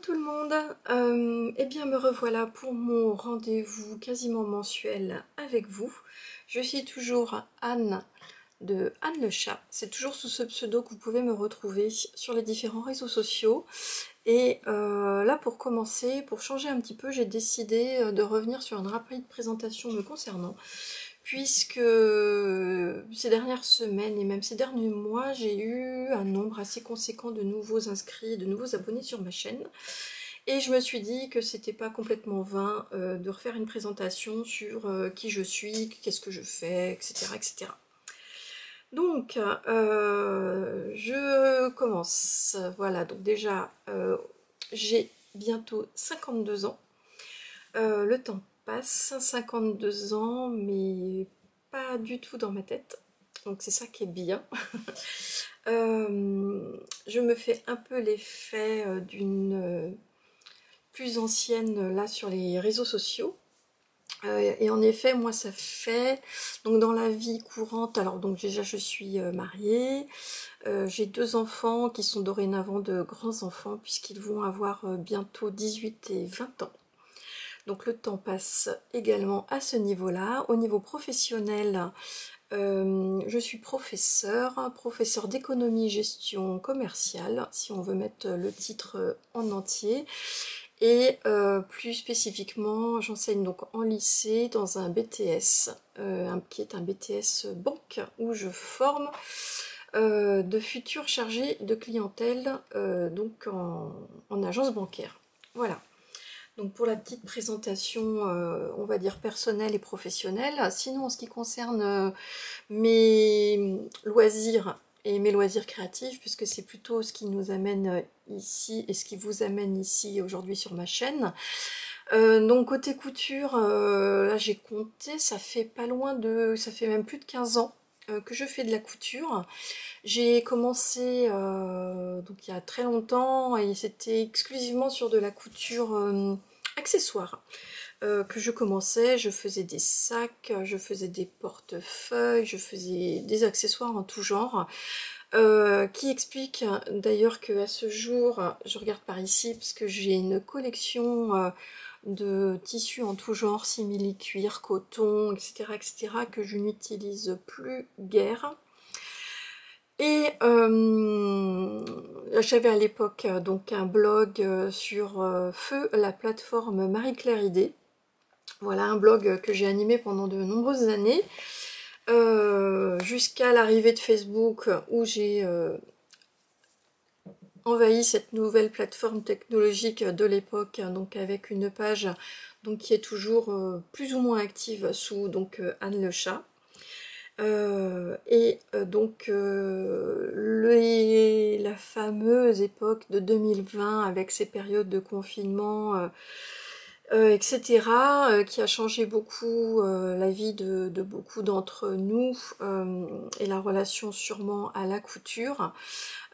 tout le monde, eh bien me revoilà pour mon rendez-vous quasiment mensuel avec vous. Je suis toujours Anne de Anne le chat, c'est toujours sous ce pseudo que vous pouvez me retrouver sur les différents réseaux sociaux. Et là pour commencer, pour changer un petit peu, j'ai décidé de revenir sur une rapide présentation me concernant, puisque ces dernières semaines et même ces derniers mois, j'ai eu un nombre assez conséquent de nouveaux inscrits, de nouveaux abonnés sur ma chaîne. Et je me suis dit que c'était pas complètement vain de refaire une présentation sur qui je suis, qu'est-ce que je fais, etc. etc. Donc, je commence. Voilà, donc déjà, j'ai bientôt 52 ans. Le temps passe, 52 ans, mais pas du tout dans ma tête. Donc c'est ça qui est bien. Je me fais un peu l'effet d'une plus ancienne là sur les réseaux sociaux. Et en effet, moi ça fait, donc dans la vie courante, alors donc déjà je suis mariée, j'ai 2 enfants qui sont dorénavant de grands enfants puisqu'ils vont avoir bientôt 18 et 20 ans. Donc le temps passe également à ce niveau-là. Au niveau professionnel, je suis professeur d'économie gestion commerciale, si on veut mettre le titre en entier. Et plus spécifiquement, j'enseigne donc en lycée dans un BTS, qui est un BTS banque, où je forme de futurs chargés de clientèle donc en agence bancaire. Voilà. Donc pour la petite présentation, on va dire personnelle et professionnelle. Sinon, en ce qui concerne mes loisirs et mes loisirs créatifs, puisque c'est plutôt ce qui nous amène ici et ce qui vous amène ici aujourd'hui sur ma chaîne. Donc côté couture, là j'ai compté, ça fait pas loin de, ça fait même plus de 15 ans que je fais de la couture. J'ai commencé donc il y a très longtemps et c'était exclusivement sur de la couture accessoire que je commençais. Je faisais des sacs, je faisais des portefeuilles, je faisais des accessoires en tout genre. Qui explique d'ailleurs qu'à ce jour, je regarde par ici parce que j'ai une collection de tissus en tout genre, simili-cuir, coton, etc., etc., que je n'utilise plus guère. Et j'avais à l'époque donc un blog sur Feu, la plateforme Marie-Claire Idée. Voilà, un blog que j'ai animé pendant de nombreuses années, jusqu'à l'arrivée de Facebook où j'ai envahi cette nouvelle plateforme technologique de l'époque, donc avec une page donc, qui est toujours plus ou moins active sous donc, Anne le chat. Donc la fameuse époque de 2020 avec ces périodes de confinement, etc., qui a changé beaucoup la vie de beaucoup d'entre nous et la relation sûrement à la couture.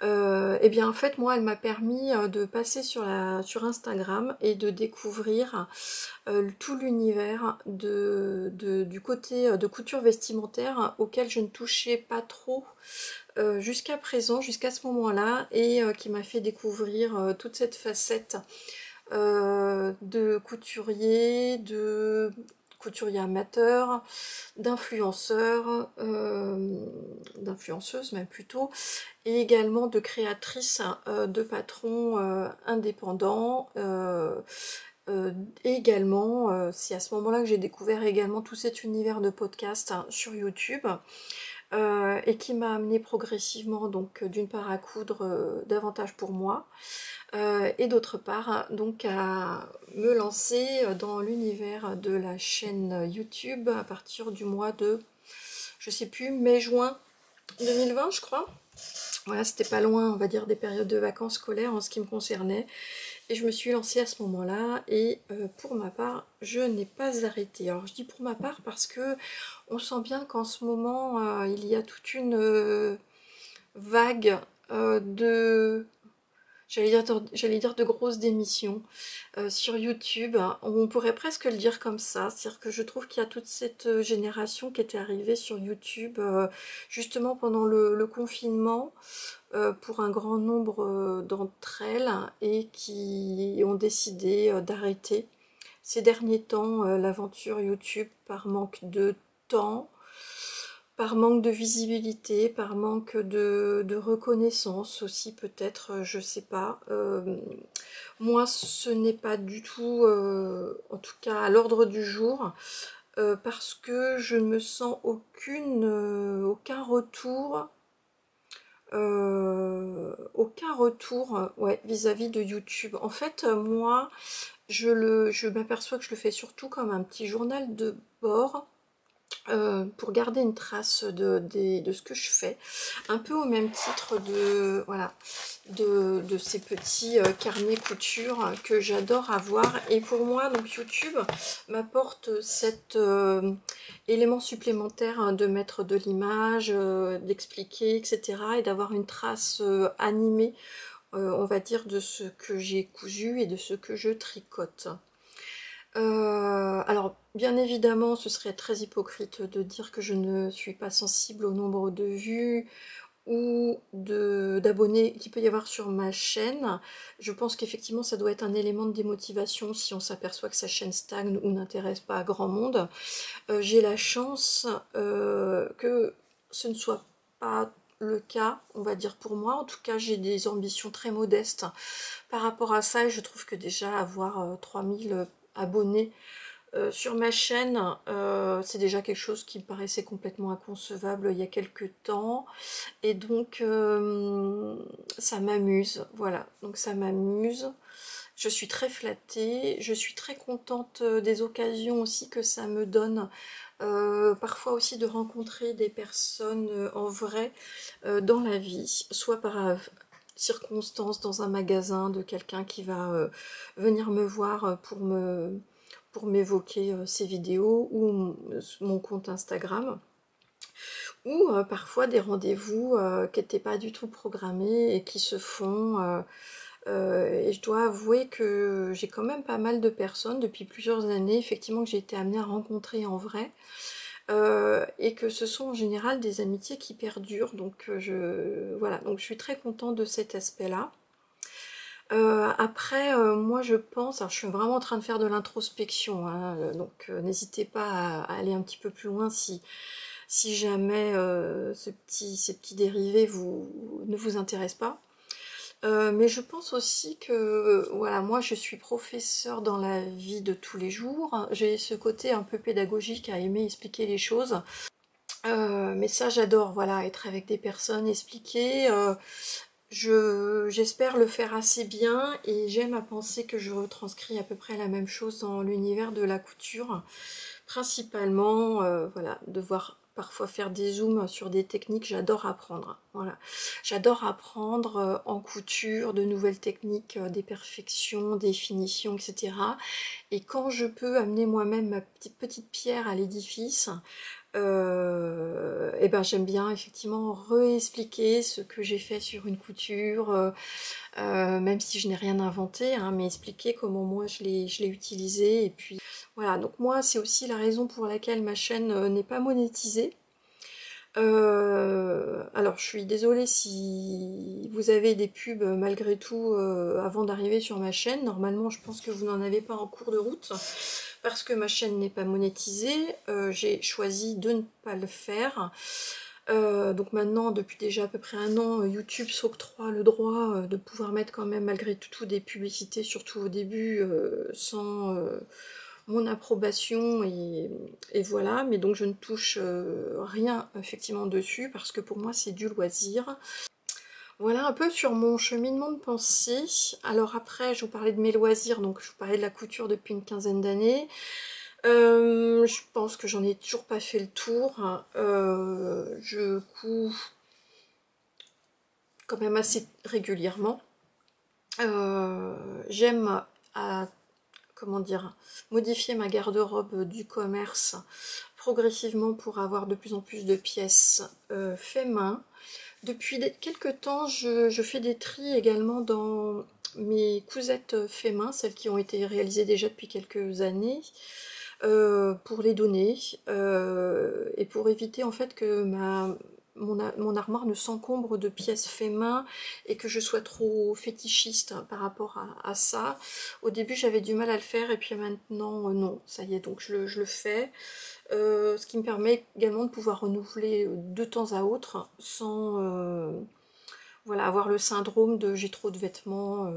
Et bien en fait moi elle m'a permis de passer sur Instagram et de découvrir tout l'univers du côté de couture vestimentaire auquel je ne touchais pas trop jusqu'à présent, jusqu'à ce moment-là, et qui m'a fait découvrir toute cette facette de couturier amateur, d'influenceur, d'influenceuse même plutôt, et également de créatrice de patrons indépendants. Et également, c'est à ce moment-là que j'ai découvert également tout cet univers de podcast sur YouTube. Et qui m'a amené progressivement donc d'une part à coudre davantage pour moi et d'autre part donc à me lancer dans l'univers de la chaîne YouTube à partir du mois de, je sais plus, mai-juin 2020 je crois. Voilà, c'était pas loin on va dire des périodes de vacances scolaires en ce qui me concernait. Et je me suis lancée à ce moment-là et pour ma part, je n'ai pas arrêté. Alors je dis pour ma part parce que on sent bien qu'en ce moment, il y a toute une vague de... j'allais dire de grosses démissions sur YouTube. On pourrait presque le dire comme ça, c'est-à-dire que je trouve qu'il y a toute cette génération qui était arrivée sur YouTube justement pendant le confinement pour un grand nombre d'entre elles et qui ont décidé d'arrêter ces derniers temps l'aventure YouTube par manque de temps, par manque de visibilité, par manque de reconnaissance aussi peut-être, je sais pas. Moi ce n'est pas du tout, en tout cas à l'ordre du jour, parce que je ne me sens aucun retour. Aucun retour ouais, vis-à-vis de YouTube. En fait, moi, je m'aperçois que je le fais surtout comme un petit journal de bord pour garder une trace de ce que je fais, un peu au même titre de, voilà, de ces petits carnets couture que j'adore avoir. Et pour moi, donc YouTube m'apporte cet élément supplémentaire hein, de mettre de l'image, d'expliquer, etc. et d'avoir une trace animée, on va dire, de ce que j'ai cousu et de ce que je tricote. Alors, bien évidemment, ce serait très hypocrite de dire que je ne suis pas sensible au nombre de vues ou d'abonnés qu'il peut y avoir sur ma chaîne. Je pense qu'effectivement, ça doit être un élément de démotivation si on s'aperçoit que sa chaîne stagne ou n'intéresse pas à grand monde. J'ai la chance que ce ne soit pas le cas, on va dire pour moi. En tout cas, j'ai des ambitions très modestes par rapport à ça et je trouve que déjà avoir 3000 abonnés sur ma chaîne, c'est déjà quelque chose qui me paraissait complètement inconcevable il y a quelques temps. Et donc, ça m'amuse. Voilà, donc ça m'amuse. Je suis très flattée. Je suis très contente des occasions aussi que ça me donne. Parfois aussi de rencontrer des personnes en vrai dans la vie, soit par circonstance dans un magasin de quelqu'un qui va venir me voir pour m'évoquer ses vidéos ou mon compte Instagram ou parfois des rendez-vous qui n'étaient pas du tout programmés et qui se font et je dois avouer que j'ai quand même pas mal de personnes depuis plusieurs années effectivement que j'ai été amenée à rencontrer en vrai et que ce sont en général des amitiés qui perdurent donc voilà, donc je suis très contente de cet aspect là. Après, moi je pense, alors je suis vraiment en train de faire de l'introspection, hein, donc n'hésitez pas à aller un petit peu plus loin si jamais ces petits dérivés ne vous intéressent pas. Mais je pense aussi que, voilà, moi je suis professeure dans la vie de tous les jours, j'ai ce côté un peu pédagogique à aimer expliquer les choses. Mais ça j'adore, voilà, être avec des personnes, expliquer. J'espère le faire assez bien et j'aime à penser que je retranscris à peu près la même chose dans l'univers de la couture. Principalement, voilà, devoir parfois faire des zooms sur des techniques, j'adore apprendre. Voilà, j'adore apprendre en couture de nouvelles techniques, des perfections, des finitions, etc. Et quand je peux amener moi-même ma petite pierre à l'édifice, et ben j'aime bien effectivement réexpliquer ce que j'ai fait sur une couture, même si je n'ai rien inventé, hein, mais expliquer comment moi je l'ai utilisé. Et puis voilà, donc moi c'est aussi la raison pour laquelle ma chaîne n'est pas monétisée. Alors je suis désolée si vous avez des pubs malgré tout avant d'arriver sur ma chaîne. Normalement je pense que vous n'en avez pas en cours de route parce que ma chaîne n'est pas monétisée. J'ai choisi de ne pas le faire. Donc maintenant, depuis déjà à peu près un an, YouTube s'octroie le droit de pouvoir mettre quand même malgré tout des publicités, surtout au début, sans mon approbation et voilà. Mais donc je ne touche rien effectivement dessus parce que pour moi c'est du loisir. Voilà un peu sur mon cheminement de pensée. Alors après, je vous parlais de mes loisirs, donc je vous parlais de la couture depuis une quinzaine d'années. Je pense que j'en ai toujours pas fait le tour. Je couds quand même assez régulièrement. J'aime comment dire, modifier ma garde-robe du commerce progressivement pour avoir de plus en plus de pièces fait main. Depuis quelques temps, je fais des tris également dans mes cousettes fait main, celles qui ont été réalisées déjà depuis quelques années, pour les donner, et pour éviter en fait que mon armoire ne s'encombre de pièces fait main et que je sois trop fétichiste par rapport à ça. Au début j'avais du mal à le faire et puis maintenant non, ça y est, donc je le fais. Ce qui me permet également de pouvoir renouveler de temps à autre sans voilà, avoir le syndrome de j'ai trop de vêtements.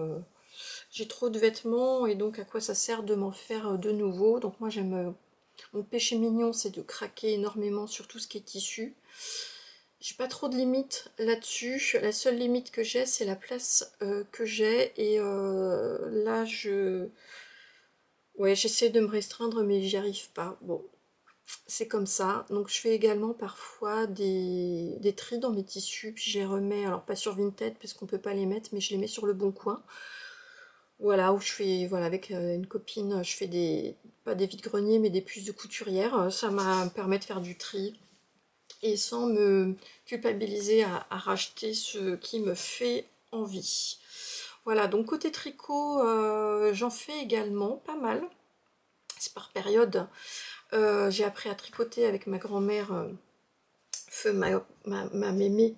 J'ai trop de vêtements et donc à quoi ça sert de m'en faire de nouveau. Donc moi j'aime, mon péché mignon c'est de craquer énormément sur tout ce qui est tissu. J'ai pas trop de limites là-dessus. La seule limite que j'ai c'est la place que j'ai et là ouais, j'essaie de me restreindre mais j'y arrive pas. Bon, c'est comme ça. Donc je fais également parfois des tris dans mes tissus, puis je les remets, alors pas sur Vinted parce qu'on peut pas les mettre, mais je les mets sur le Bon Coin. Voilà, où je fais, voilà, avec une copine, je fais pas des vides-greniers, mais des puces de couturière. Ça me permet de faire du tri et sans me culpabiliser à racheter ce qui me fait envie. Voilà, donc côté tricot, j'en fais également pas mal. C'est par période. J'ai appris à tricoter avec ma grand-mère, feu ma mémé,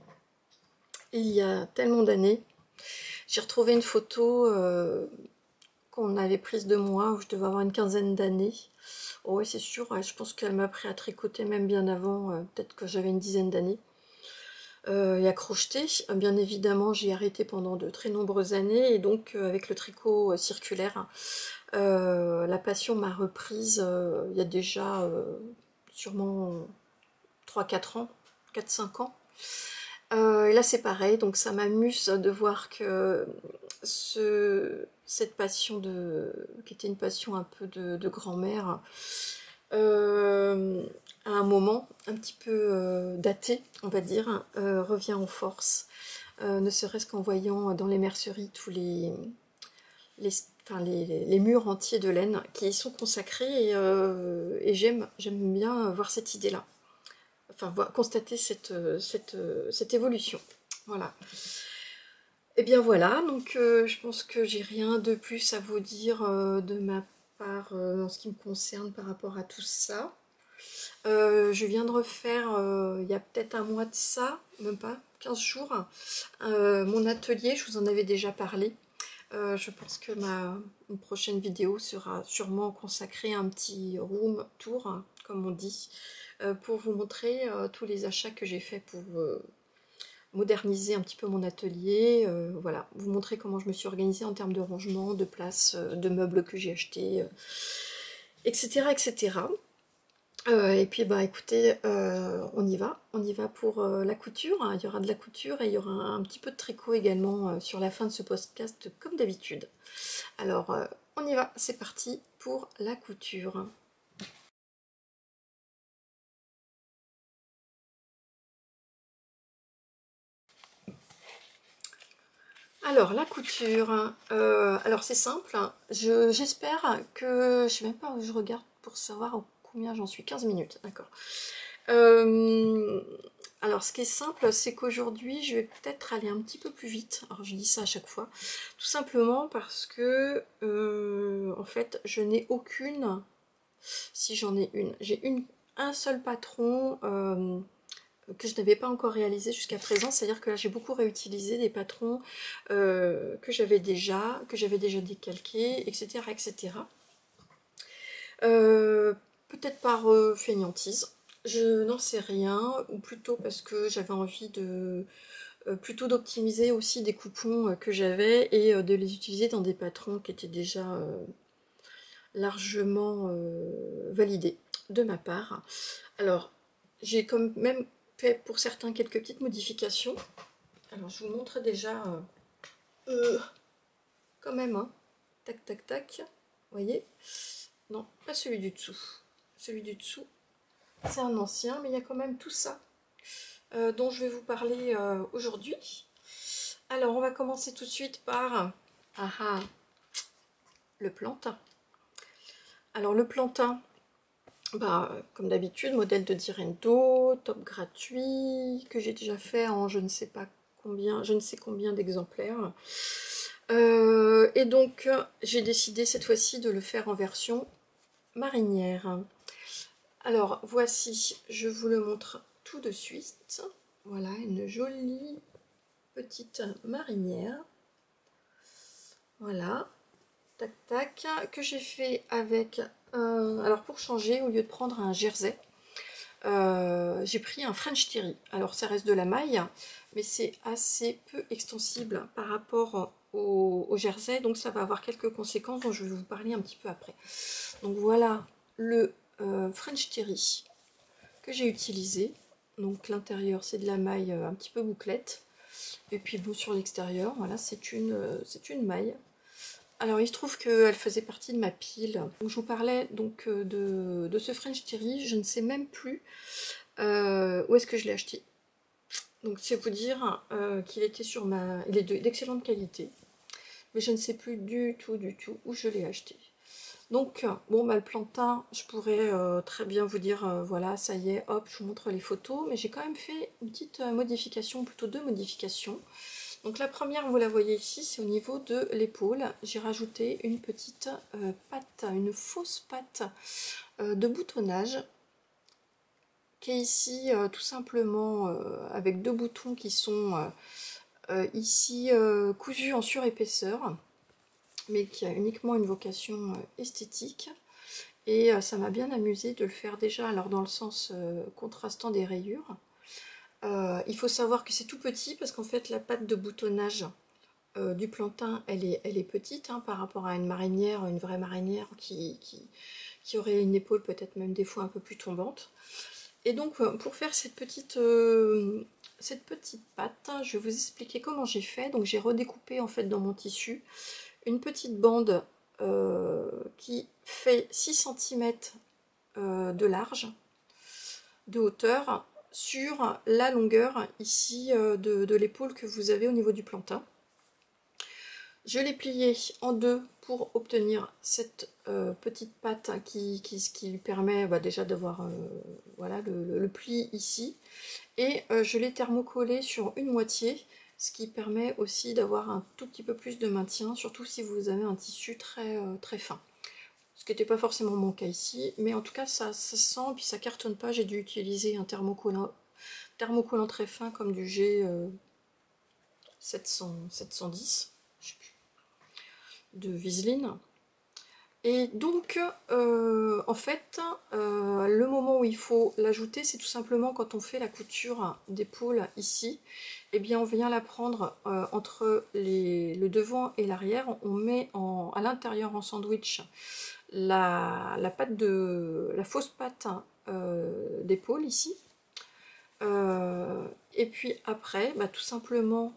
il y a tellement d'années. J'ai retrouvé une photo qu'on avait prise de moi, où je devais avoir une quinzaine d'années. Oh ouais, c'est sûr, ouais, je pense qu'elle m'a appris à tricoter même bien avant, peut-être que j'avais une dizaine d'années. Et à crocheter, bien évidemment, j'ai arrêté pendant de très nombreuses années, et donc avec le tricot circulaire, la passion m'a reprise il y a déjà sûrement 3-4 ans, 4-5 ans. Et là c'est pareil, donc ça m'amuse de voir que cette passion qui était une passion un peu de grand-mère, à un moment un petit peu daté, on va dire, revient en force. Ne serait-ce qu'en voyant dans les merceries tous les, enfin, les murs entiers de laine qui y sont consacrés, et j'aime bien voir cette idée-là. Enfin, constater cette évolution. Voilà. Et bien voilà, donc je pense que j'ai rien de plus à vous dire de ma part en ce qui me concerne par rapport à tout ça. Je viens de refaire, il y a peut-être un mois de ça, même pas, 15 jours, mon atelier, je vous en avais déjà parlé. Je pense que une prochaine vidéo sera sûrement consacrée à un petit room tour, comme on dit, pour vous montrer tous les achats que j'ai faits pour moderniser un petit peu mon atelier, voilà, vous montrer comment je me suis organisée en termes de rangement, de place, de meubles que j'ai achetés, etc. etc. Et puis bah écoutez, on y va pour la couture. Il y aura de la couture et il y aura un petit peu de tricot également sur la fin de ce podcast comme d'habitude. Alors on y va, c'est parti pour la couture. Alors la couture, alors c'est simple, j'espère que, je sais même pas où je regarde pour savoir combien j'en suis, 15 minutes, d'accord. Alors ce qui est simple, c'est qu'aujourd'hui je vais peut-être aller un petit peu plus vite, alors je dis ça à chaque fois, tout simplement parce que en fait je n'ai aucune, si j'en ai une, j'ai un seul patron que je n'avais pas encore réalisé jusqu'à présent, c'est-à-dire que là j'ai beaucoup réutilisé des patrons que j'avais déjà décalqués, etc. etc. Peut-être par fainéantise, je n'en sais rien, ou plutôt parce que j'avais envie de plutôt d'optimiser aussi des coupons que j'avais et de les utiliser dans des patrons qui étaient déjà largement validés de ma part. Alors j'ai quand même fait pour certains quelques petites modifications. Alors je vous montre déjà quand même, hein. Tac tac tac, vous voyez, non pas celui du dessous, celui du dessous c'est un ancien, mais il y a quand même tout ça dont je vais vous parler aujourd'hui. Alors on va commencer tout de suite par le plantain. Alors le plantain, comme d'habitude, modèle de Direndo, top gratuit, que j'ai déjà fait en je ne sais pas combien, je ne sais combien d'exemplaires. Et donc, j'ai décidé cette fois-ci de le faire en version marinière. Alors, voici, je vous le montre tout de suite. Voilà, une jolie petite marinière. Voilà, tac tac, que j'ai fait avec alors pour changer, au lieu de prendre un jersey, j'ai pris un French Terry. Alors ça reste de la maille, mais c'est assez peu extensible par rapport au jersey, donc ça va avoir quelques conséquences dont je vais vous parler un petit peu après. Donc voilà le French Terry que j'ai utilisé. Donc l'intérieur c'est de la maille un petit peu bouclette, et puis bon, sur l'extérieur, voilà, c'est une maille. Alors il se trouve qu'elle faisait partie de ma pile. Donc, je vous parlais donc de ce French Terry, je ne sais même plus où est-ce que je l'ai acheté. Donc c'est vous dire qu'il était sur ma... Il est d'excellente qualité, mais je ne sais plus du tout où je l'ai acheté. Donc bon, le plantain, je pourrais très bien vous dire, voilà, ça y est, hop, je vous montre les photos, mais j'ai quand même fait une petite modification, plutôt deux modifications. Donc la première, vous la voyez ici, c'est au niveau de l'épaule. J'ai rajouté une petite patte, une fausse patte de boutonnage, qui est ici tout simplement avec deux boutons qui sont ici cousus en surépaisseur, mais qui a uniquement une vocation esthétique. Et ça m'a bien amusé de le faire déjà, alors dans le sens contrastant des rayures. Il faut savoir que c'est tout petit parce qu'en fait la patte de boutonnage du plantain, elle est petite hein, par rapport à une marinière, une vraie marinière qui aurait une épaule peut-être même des fois un peu plus tombante. Et donc pour faire cette petite patte, je vais vous expliquer comment j'ai fait. Donc j'ai redécoupé en fait dans mon tissu une petite bande qui fait 6 cm de large, de hauteur, sur la longueur ici de l'épaule que vous avez au niveau du plantain. Je l'ai plié en deux pour obtenir cette petite patte qui lui permet déjà d'avoir voilà, le pli ici. Et je l'ai thermocollé sur une moitié, ce qui permet aussi d'avoir un tout petit peu plus de maintien, surtout si vous avez un tissu très fin. Ce qui n'était pas forcément mon cas ici, mais en tout cas ça sent, puis ça cartonne pas. J'ai dû utiliser un thermocollant très fin comme du G 710 de Viseline. Et donc en fait le moment où il faut l'ajouter, c'est tout simplement quand on fait la couture d'épaule ici. Et bien on vient la prendre entre le devant et l'arrière, on met à l'intérieur en sandwich la fausse patte d'épaule ici, et puis après tout simplement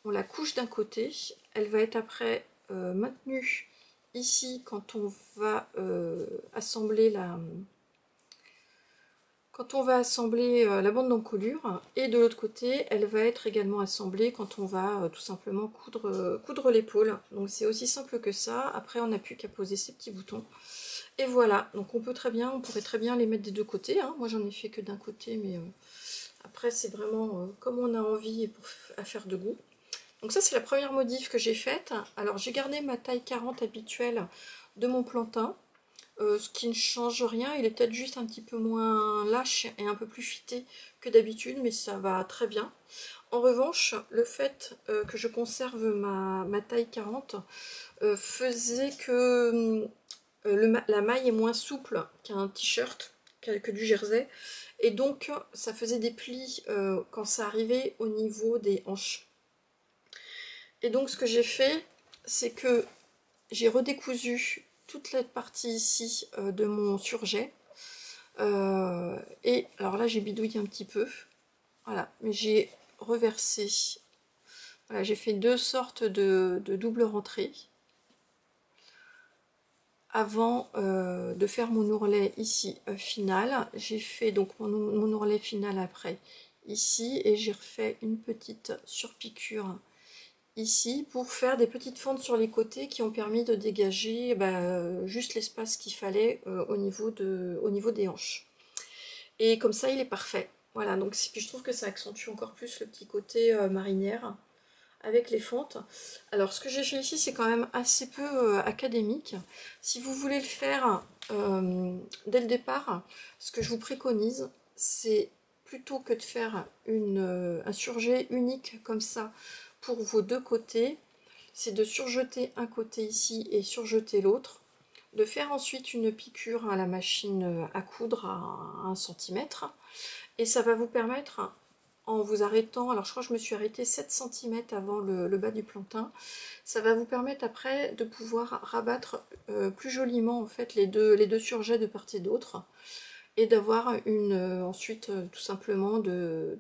on la couche d'un côté, elle va être après maintenue ici quand on va assembler la bande d'encolure, et de l'autre côté elle va être également assemblée quand on va tout simplement coudre l'épaule. Donc c'est aussi simple que ça. Après on n'a plus qu'à poser ces petits boutons et voilà. Donc on pourrait très bien les mettre des deux côtés hein. Moi j'en ai fait que d'un côté, mais après c'est vraiment comme on a envie et à faire de goût. Donc ça c'est la première modif que j'ai faite. Alors j'ai gardé ma taille 40 habituelle de mon plantain, ce qui ne change rien. Il est peut-être juste un petit peu moins lâche et un peu plus fité que d'habitude, mais ça va très bien. En revanche, le fait que je conserve ma taille 40 faisait que la maille est moins souple qu'un t-shirt, que du jersey, et donc ça faisait des plis quand ça arrivait au niveau des hanches. Et donc ce que j'ai fait, c'est que j'ai redécousu toute la partie ici de mon surjet. Et alors là j'ai bidouillé un petit peu. Voilà, mais j'ai reversé. Voilà, j'ai fait deux sortes de double rentrée avant de faire mon ourlet ici final. J'ai fait donc mon ourlet final après ici, et j'ai refait une petite surpiqûre ici pour faire des petites fentes sur les côtés qui ont permis de dégager juste l'espace qu'il fallait au niveau des hanches. Et comme ça, il est parfait. Voilà, donc puis je trouve que ça accentue encore plus le petit côté marinière avec les fentes. Alors ce que j'ai fait ici, c'est quand même assez peu académique. Si vous voulez le faire dès le départ, ce que je vous préconise, c'est plutôt que de faire un surjet unique comme ça pour vos deux côtés, c'est de surjeter un côté ici et surjeter l'autre, de faire ensuite une piqûre à la machine à coudre à 1 cm, et ça va vous permettre, en vous arrêtant, alors je crois que je me suis arrêtée 7 cm avant le bas du plantain, ça va vous permettre après de pouvoir rabattre plus joliment en fait les deux surjets de part et d'autre, et d'avoir ensuite tout simplement de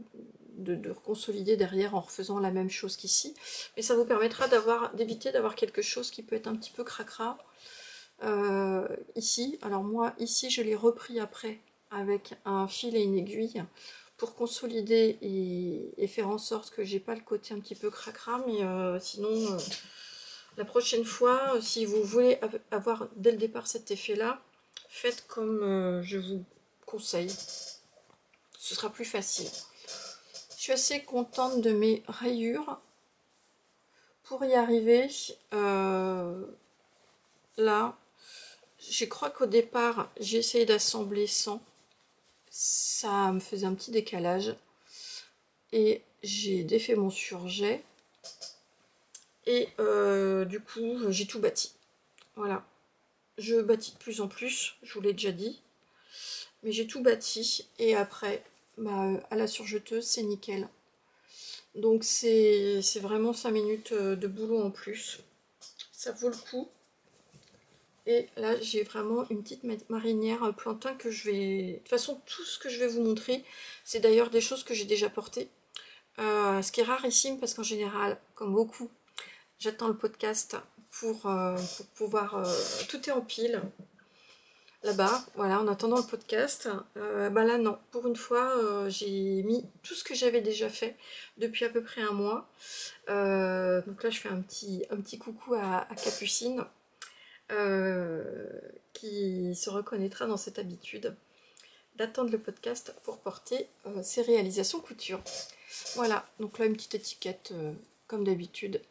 consolider derrière en refaisant la même chose qu'ici, mais ça vous permettra d'éviter d'avoir quelque chose qui peut être un petit peu cracra ici. Alors moi ici je l'ai repris après avec un fil et une aiguille pour consolider et faire en sorte que j'ai pas le côté un petit peu cracra, mais sinon la prochaine fois, si vous voulez avoir dès le départ cet effet là, faites comme je vous conseille, ce sera plus facile. Je suis assez contente de mes rayures. Pour y arriver, là, je crois qu'au départ, j'ai essayé d'assembler sans. Ça me faisait un petit décalage. Et j'ai défait mon surjet. Et du coup, j'ai tout bâti. Voilà. Je bâtis de plus en plus, je vous l'ai déjà dit. Mais j'ai tout bâti. Et après, à la surjeteuse, c'est nickel. Donc c'est vraiment 5 minutes de boulot en plus. Ça vaut le coup. Et là, j'ai vraiment une petite marinière plantain que je vais... De toute façon, tout ce que je vais vous montrer, c'est d'ailleurs des choses que j'ai déjà portées. Ce qui est rarissime parce qu'en général, comme beaucoup, j'attends le podcast pour pouvoir... tout est en pile. Là-bas, voilà, en attendant le podcast. Là, non. Pour une fois, j'ai mis tout ce que j'avais déjà fait depuis à peu près un mois. Donc là, je fais un petit coucou à Capucine. Qui se reconnaîtra dans cette habitude d'attendre le podcast pour porter ses réalisations couture. Voilà, donc là une petite étiquette comme d'habitude,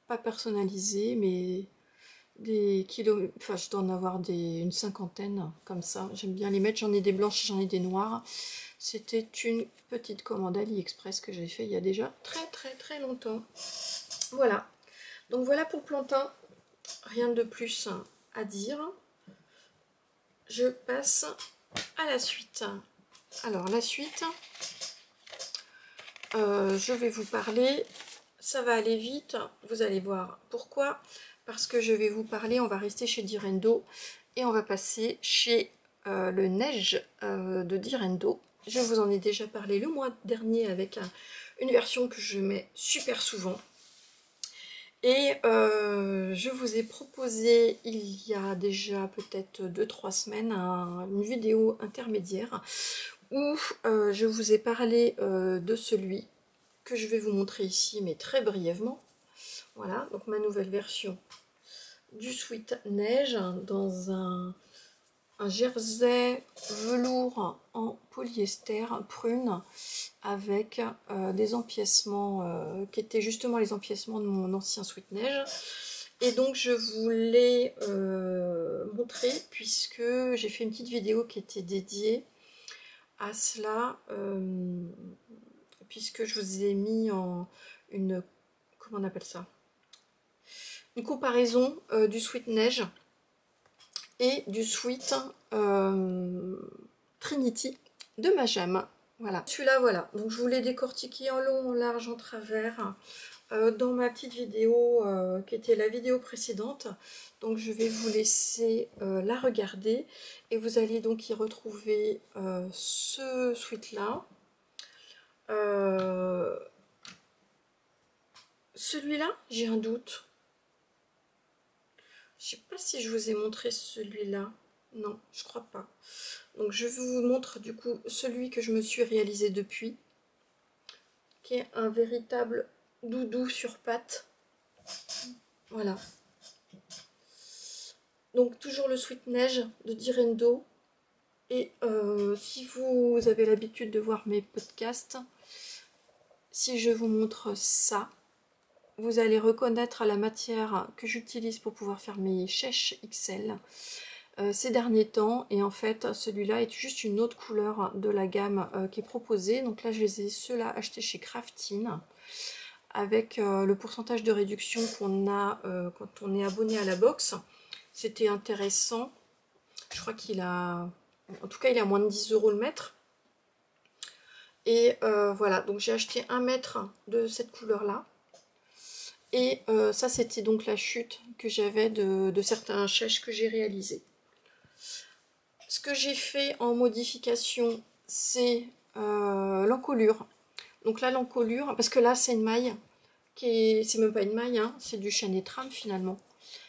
pas personnalisée, mais des kilos, enfin je dois en avoir une cinquantaine comme ça. J'aime bien les mettre, j'en ai des blanches, j'en ai des noires. C'était une petite commande AliExpress que j'ai fait il y a déjà très longtemps. Voilà, donc voilà pour le plantain. Rien de plus à dire. Je passe à la suite. Alors la suite, je vais vous parler, ça va aller vite, vous allez voir pourquoi. Parce que je vais vous parler, on va rester chez Direndo et on va passer chez le Neige de Direndo. Je vous en ai déjà parlé le mois dernier avec une version que je mets super souvent. Et je vous ai proposé il y a déjà peut-être 2-3 semaines une vidéo intermédiaire où je vous ai parlé de celui que je vais vous montrer ici, mais très brièvement. Voilà, donc ma nouvelle version du Sweat Neige dans un jersey velours en polyester prune avec des empiècements qui étaient justement les empiècements de mon ancien Sweat Neige. Et donc je vous l'ai montré puisque j'ai fait une petite vidéo qui était dédiée à cela, puisque je vous ai mis en comment on appelle ça, une comparaison du Sweat Neige et du Sweat Trinity de Majam. Voilà, celui-là, voilà. Donc je vous l'ai décortiqué en long, en large, en travers dans ma petite vidéo qui était la vidéo précédente. Donc je vais vous laisser la regarder et vous allez donc y retrouver ce sweat-là. Celui-là, j'ai un doute. Je sais pas si je vous ai montré celui-là. Non, je crois pas. Donc je vous montre du coup celui que je me suis réalisé depuis, qui est un véritable doudou sur pattes. Voilà. Donc toujours le sweat neige de Direndo. Et si vous avez l'habitude de voir mes podcasts, si je vous montre ça, vous allez reconnaître la matière que j'utilise pour pouvoir faire mes chèches XL ces derniers temps. Et en fait, celui-là est juste une autre couleur de la gamme qui est proposée. Donc là, je les ai ceux-là achetés chez Craftin avec le pourcentage de réduction qu'on a quand on est abonné à la box. C'était intéressant. Je crois qu'il a... En tout cas, il est à moins de 10 € le mètre. Et voilà, donc j'ai acheté 1 mètre de cette couleur-là. Et ça, c'était donc la chute que j'avais de certains chèches que j'ai réalisés. Ce que j'ai fait en modification, c'est l'encolure. Donc là, l'encolure, parce que là, c'est une maille, c'est même pas une maille, hein, c'est du chaîne et trame finalement.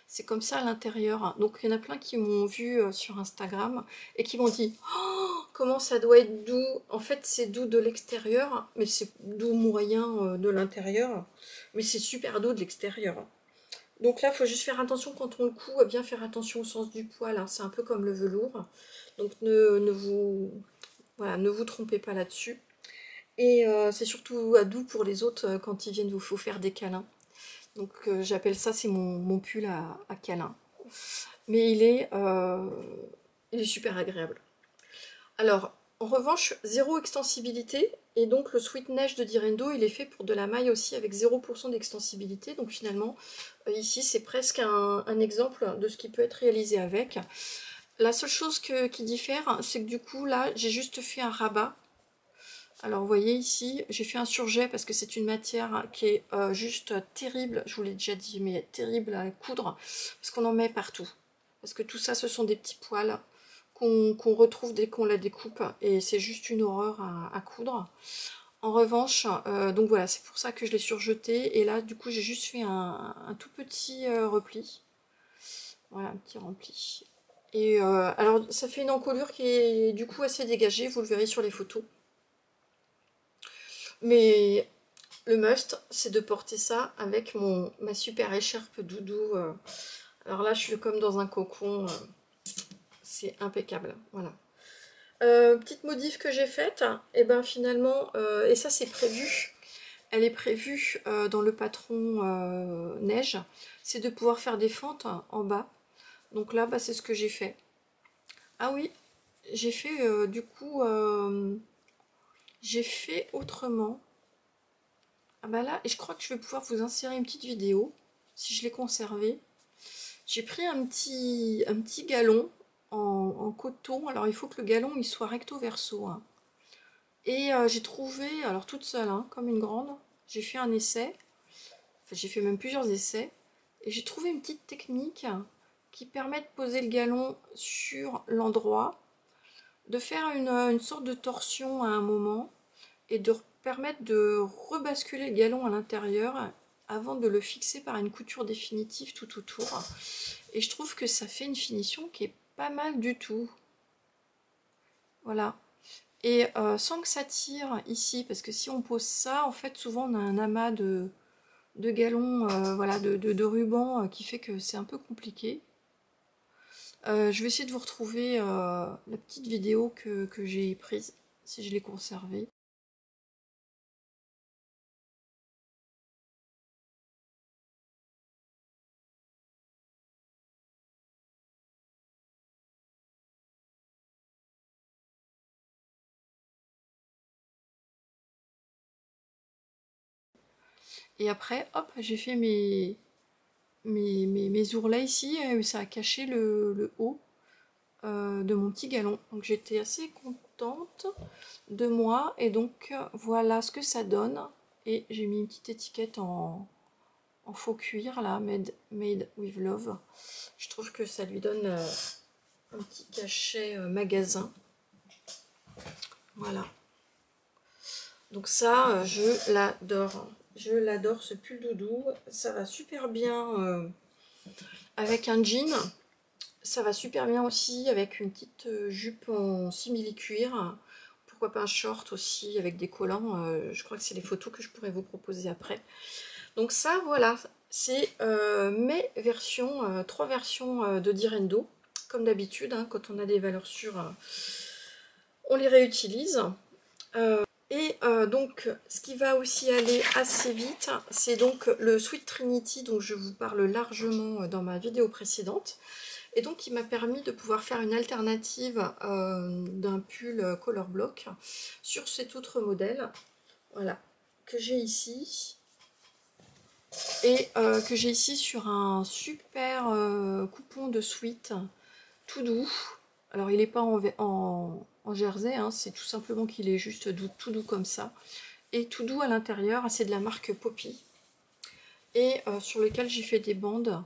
C'est comme ça à l'intérieur. Donc il y en a plein qui m'ont vu sur Instagram et qui m'ont dit oh, comment ça doit être doux. En fait, c'est doux de l'extérieur, mais c'est doux moyen de l'intérieur. Mais c'est super doux de l'extérieur. Donc là, il faut juste faire attention quand on le coud, à bien faire attention au sens du poil. Hein. C'est un peu comme le velours. Donc ne vous trompez pas là-dessus. Et c'est surtout doux pour les autres quand ils viennent vous faire des câlins. Donc j'appelle ça, c'est mon pull à câlin. Mais il est super agréable. Alors, en revanche, zéro extensibilité. Et donc le sweat neige de Direndo, il est fait pour de la maille aussi avec 0% d'extensibilité. Donc finalement, ici, c'est presque un exemple de ce qui peut être réalisé avec. La seule chose qui diffère, c'est que du coup, là, j'ai juste fait un rabat. Alors vous voyez ici, j'ai fait un surjet parce que c'est une matière qui est juste terrible, je vous l'ai déjà dit, mais terrible à coudre, parce qu'on en met partout. Parce que tout ça, ce sont des petits poils qu'on retrouve dès qu'on la découpe, et c'est juste une horreur à coudre. En revanche, donc voilà, c'est pour ça que je l'ai surjeté, et là, du coup, j'ai juste fait un tout petit repli. Voilà, un petit rempli. Et alors, ça fait une encolure qui est du coup assez dégagée, vous le verrez sur les photos. Mais le must, c'est de porter ça avec ma super écharpe doudou. Alors là, je suis comme dans un cocon. C'est impeccable. Voilà. Petite modif que j'ai faite. Et ben finalement, et ça c'est prévu. Elle est prévue dans le patron neige. C'est de pouvoir faire des fentes en bas. Donc là, bah, c'est ce que j'ai fait. Ah oui, j'ai fait du coup... j'ai fait autrement. Ah bah là, et je crois que je vais pouvoir vous insérer une petite vidéo, si je l'ai conservé. J'ai pris un petit galon en coton. Alors il faut que le galon il soit recto verso. Hein. Et j'ai trouvé, alors toute seule, hein, comme une grande, j'ai fait un essai. Enfin, j'ai fait même plusieurs essais. Et j'ai trouvé une petite technique qui permet de poser le galon sur l'endroit, de faire une sorte de torsion à un moment, et de permettre de rebasculer le galon à l'intérieur avant de le fixer par une couture définitive tout autour. Et je trouve que ça fait une finition qui est pas mal du tout. Voilà. Et sans que ça tire ici, parce que si on pose ça, en fait, souvent on a un amas de galons, voilà, de ruban qui fait que c'est un peu compliqué. Je vais essayer de vous retrouver la petite vidéo que j'ai prise, si je l'ai conservée. Et après, hop, j'ai fait mes ourlets ici, ça a caché le haut de mon petit galon. Donc j'étais assez contente de moi. Et donc voilà ce que ça donne. Et j'ai mis une petite étiquette en faux cuir là, made with love. Je trouve que ça lui donne un petit cachet magasin. Voilà. Donc ça, je l'adore. Je l'adore ce pull doudou. Ça va super bien avec un jean. Ça va super bien aussi avec une petite jupe en simili-cuir. pourquoi pas un short aussi avec des collants. Je crois que c'est les photos que je pourrais vous proposer après. Donc ça, voilà, c'est mes versions, 3 versions de Direndo. Comme d'habitude, hein, quand on a des valeurs sûres, on les réutilise. Donc, ce qui va aussi aller assez vite, c'est donc le Sweet Trinity, dont je vous parle largement dans ma vidéo précédente. Et donc, il m'a permis de pouvoir faire une alternative d'un pull Color Block sur cet autre modèle, voilà, que j'ai ici. Et que j'ai ici sur un super coupon de Sweet, tout doux. Alors, il n'est pas en jersey, hein, c'est tout simplement qu'il est juste doux, tout doux comme ça. Et tout doux à l'intérieur, c'est de la marque Poppy. Et sur lequel j'ai fait des bandes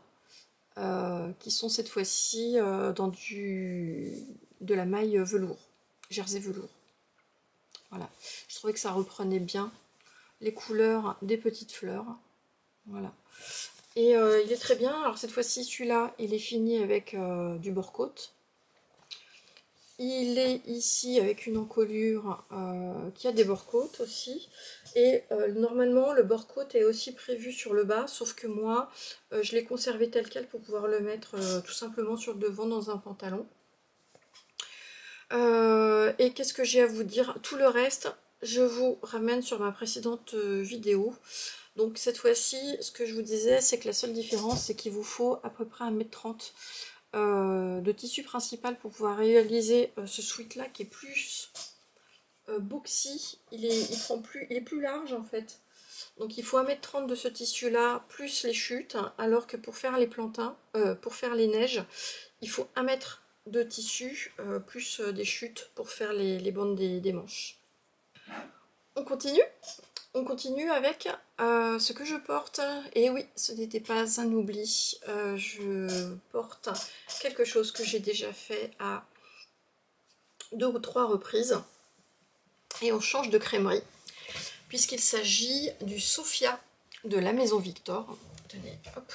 qui sont cette fois-ci dans de la maille velours, jersey velours. Voilà, je trouvais que ça reprenait bien les couleurs des petites fleurs. Voilà. Et il est très bien. Alors cette fois-ci, celui-là, il est fini avec du bord-côte. Il est ici avec une encolure qui a des bord-côtes aussi. Et normalement, le bord-côte est aussi prévu sur le bas, sauf que moi, je l'ai conservé tel quel pour pouvoir le mettre tout simplement sur le devant dans un pantalon. Et qu'est-ce que j'ai à vous dire? Tout le reste, je vous ramène sur ma précédente vidéo. Donc cette fois-ci, ce que je vous disais, c'est que la seule différence, c'est qu'il vous faut à peu près 1,30 m de tissu principal pour pouvoir réaliser ce sweat là qui est plus boxy. Il est plus large en fait. Donc il faut 1,30 m de ce tissu là plus les chutes, alors que pour faire les plantins, pour faire les neiges, il faut 1 mètre de tissu plus des chutes pour faire les bandes des manches. On continue? On continue avec ce que je porte. Et oui, ce n'était pas un oubli. Je porte quelque chose que j'ai déjà fait à 2 ou 3 reprises. Et on change de crèmerie, puisqu'il s'agit du Sophia de la Maison Victor. Tenez, hop.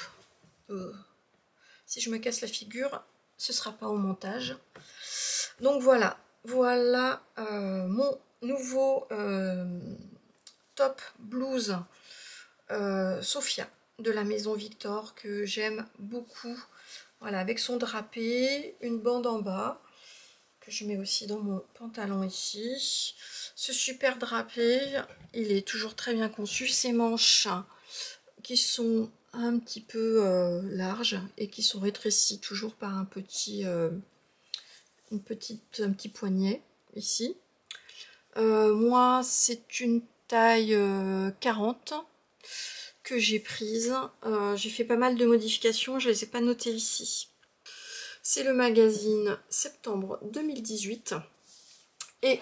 Si je me casse la figure, ce ne sera pas au montage. Donc voilà, voilà mon nouveau top blouse Sophia de la Maison Victor que j'aime beaucoup. Voilà, avec son drapé, une bande en bas que je mets aussi dans mon pantalon ici. Ce super drapé, il est toujours très bien conçu. Ses manches qui sont un petit peu larges et qui sont rétrécies toujours par un petit poignet ici. Moi, c'est une taille 40 que j'ai prise. J'ai fait pas mal de modifications, je ne les ai pas notées ici. C'est le magazine septembre 2018. Et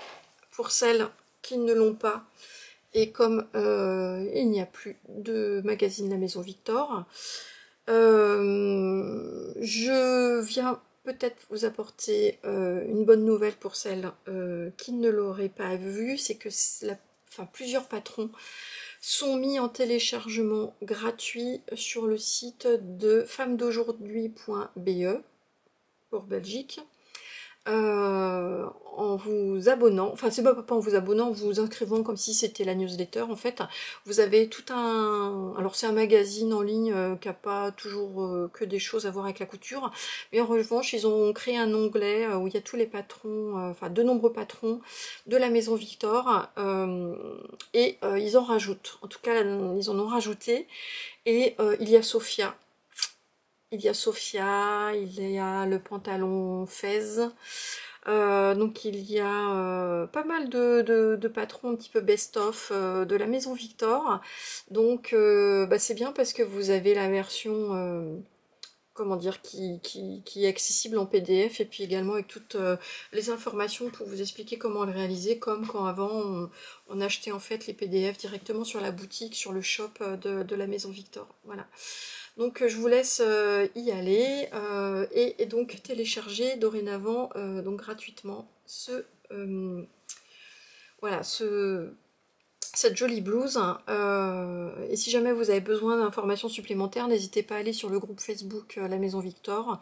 pour celles qui ne l'ont pas, et comme il n'y a plus de magazine La Maison Victor, je viens peut-être vous apporter une bonne nouvelle pour celles qui ne l'auraient pas vu. C'est que plusieurs patrons sont mis en téléchargement gratuit sur le site de femmesdaujourd'hui.be pour Belgique. En vous abonnant, enfin c'est pas en vous abonnant, en vous inscrivant comme si c'était la newsletter en fait. Vous avez tout un... Alors c'est un magazine en ligne qui n'a pas toujours que des choses à voir avec la couture, mais en revanche ils ont créé un onglet où il y a tous les patrons, enfin de nombreux patrons de la Maison Victor, et ils en rajoutent, en tout cas ils en ont rajouté, et il y a Sophia. Il y a Sophia, il y a le pantalon Fez, donc il y a pas mal de patrons un petit peu best-of de la Maison Victor. Donc c'est bien parce que vous avez la version comment dire, qui est accessible en PDF, et puis également avec toutes les informations pour vous expliquer comment le réaliser, comme quand avant on achetait en fait les PDF directement sur la boutique, sur le shop de la Maison Victor. Voilà. Donc je vous laisse y aller et donc télécharger dorénavant donc gratuitement voilà, cette jolie blouse. Et si jamais vous avez besoin d'informations supplémentaires, n'hésitez pas à aller sur le groupe Facebook La Maison Victor.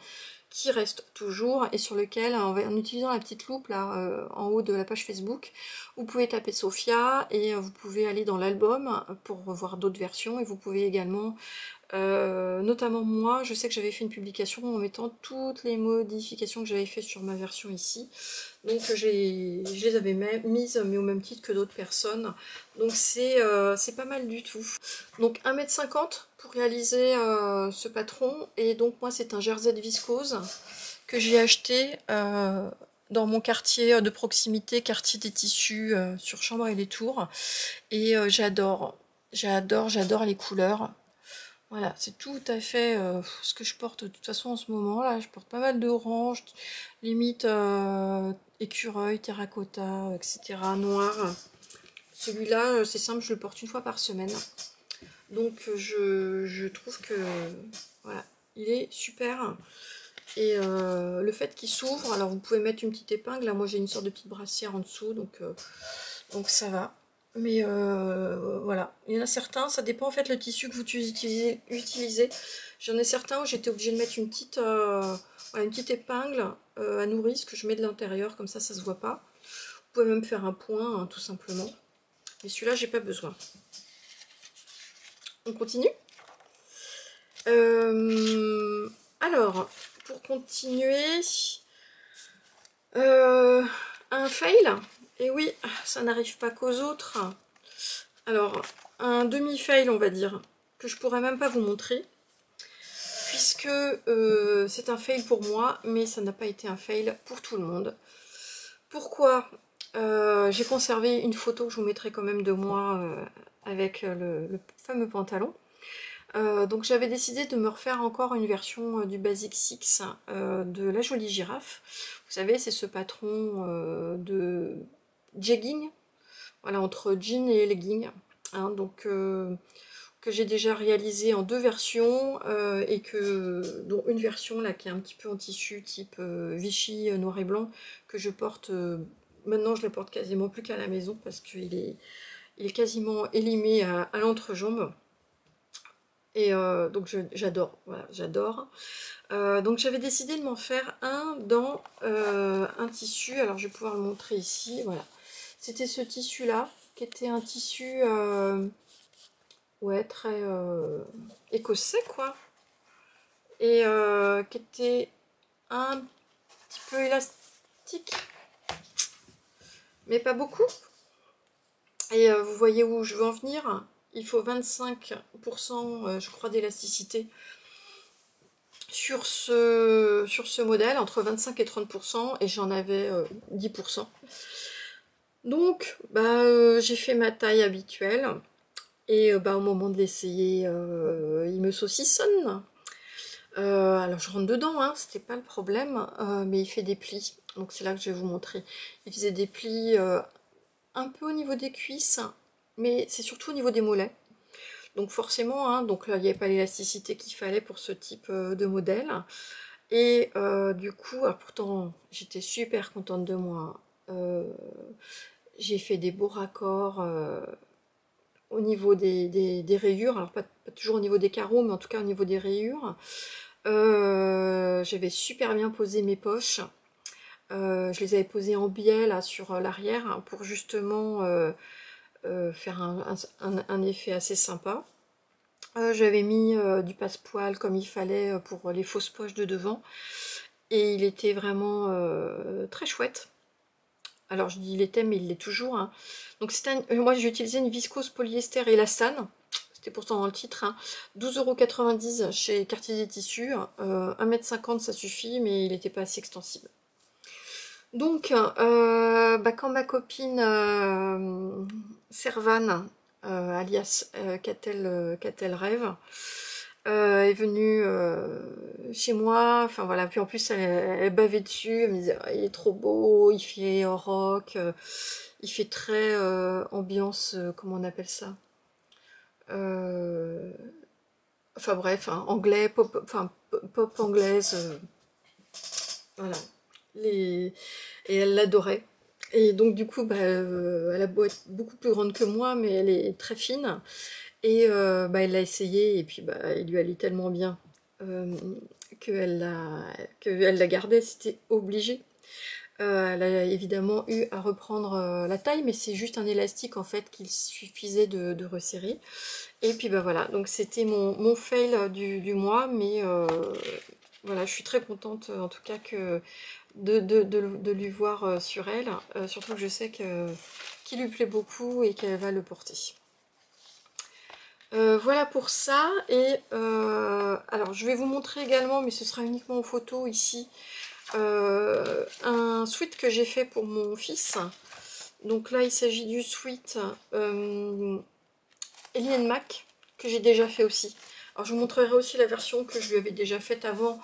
qui reste toujours et sur lequel, en utilisant la petite loupe là en haut de la page Facebook, vous pouvez taper Sophia et vous pouvez aller dans l'album pour voir d'autres versions et vous pouvez également, notamment moi, je sais que j'avais fait une publication en mettant toutes les modifications que j'avais fait sur ma version ici. Donc je les avais mises, mais au même titre que d'autres personnes. Donc c'est pas mal du tout. Donc 1,50 m pour réaliser ce patron. Et donc moi c'est un jersey de viscose que j'ai acheté dans mon quartier de proximité, quartier des tissus sur Chambray les Tours. Et j'adore les couleurs. Voilà, c'est tout à fait ce que je porte de toute façon en ce moment. Là, je porte pas mal d'orange, limite écureuil, terracotta, etc. Noir. Celui-là, c'est simple, je le porte une fois par semaine. Donc je trouve que voilà, il est super. Et le fait qu'il s'ouvre, alors vous pouvez mettre une petite épingle. Là, moi j'ai une sorte de petite brassière en dessous, donc ça va. Mais voilà, il y en a certains, ça dépend en fait le tissu que vous utilisez. J'en ai certains où j'étais obligée de mettre une petite épingle à nourrice que je mets de l'intérieur, comme ça se voit pas. Vous pouvez même faire un point, hein, tout simplement. Mais celui-là, j'ai pas besoin. On continue. Alors, pour continuer, un fail. Et oui, ça n'arrive pas qu'aux autres. Alors, un demi-fail, on va dire, que je pourrais même pas vous montrer, puisque c'est un fail pour moi, mais ça n'a pas été un fail pour tout le monde. Pourquoi? J'ai conservé une photo que je vous mettrai quand même de moi avec le fameux pantalon. Donc j'avais décidé de me refaire encore une version du Basic 6 de la jolie girafe. Vous savez, c'est ce patron de jegging, voilà, entre jean et legging, hein, donc que j'ai déjà réalisé en deux versions et dont une version là qui est un petit peu en tissu type Vichy noir et blanc que je porte maintenant. Je le porte quasiment plus qu'à la maison parce qu'il est quasiment élimé à l'entrejambe. Et donc j'adore, voilà, j'adore. Donc j'avais décidé de m'en faire un dans un tissu. Alors je vais pouvoir le montrer ici, voilà. C'était ce tissu là qui était un tissu ouais, très écossais quoi, et qui était un petit peu élastique mais pas beaucoup. Et vous voyez où je veux en venir. Il faut 25% je crois d'élasticité sur ce modèle, entre 25 et 30%, et j'en avais 10%. Donc bah, j'ai fait ma taille habituelle. Et bah, au moment de l'essayer, il me saucissonne. Alors je rentre dedans, hein, c'était pas le problème, mais il fait des plis. Donc c'est là que je vais vous montrer. Il faisait des plis un peu au niveau des cuisses, mais c'est surtout au niveau des mollets. Donc forcément, hein, donc là il n'y avait pas l'élasticité qu'il fallait pour ce type de modèle. Et du coup, pourtant j'étais super contente de moi. J'ai fait des beaux raccords au niveau des rayures, alors pas toujours au niveau des carreaux, mais en tout cas au niveau des rayures. J'avais super bien posé mes poches. Je les avais posées en biais là sur l'arrière, hein, pour justement faire un effet assez sympa. J'avais mis du passepoil comme il fallait pour les fausses poches de devant. Et il était vraiment très chouette. Alors je dis il était, mais il l'est toujours, hein. Donc moi j'ai utilisé une viscose polyester élastane, c'était pourtant dans le titre, hein. 12,90 € chez Quartier des Tissus, 1,50 m ça suffit, mais il n'était pas assez extensible. Donc bah, quand ma copine Servane, alias Catel Rêve, est venue chez moi, enfin voilà, puis en plus elle bavait dessus, elle me disait oh, il est trop beau, il fait rock, il fait très ambiance, comment on appelle ça, enfin bref, hein, anglais, pop, enfin pop anglaise, voilà, et elle l'adorait. Et donc du coup, bah, elle a beau être beaucoup plus grande que moi, mais elle est très fine. Et bah, elle l'a essayé, et puis bah, il lui allait tellement bien. qu'elle la gardait, c'était obligé. Elle a évidemment eu à reprendre la taille, mais c'est juste un élastique en fait qu'il suffisait de resserrer. Et puis bah voilà, donc c'était mon fail du mois, mais voilà, je suis très contente en tout cas de lui voir sur elle, surtout que je sais qu'il lui plaît beaucoup et qu'elle va le porter. Voilà pour ça, et alors je vais vous montrer également, mais ce sera uniquement en photo ici, un sweat que j'ai fait pour mon fils. Donc là il s'agit du sweat Ellie Mac, que j'ai déjà fait aussi. Alors je vous montrerai aussi la version que je lui avais déjà faite avant,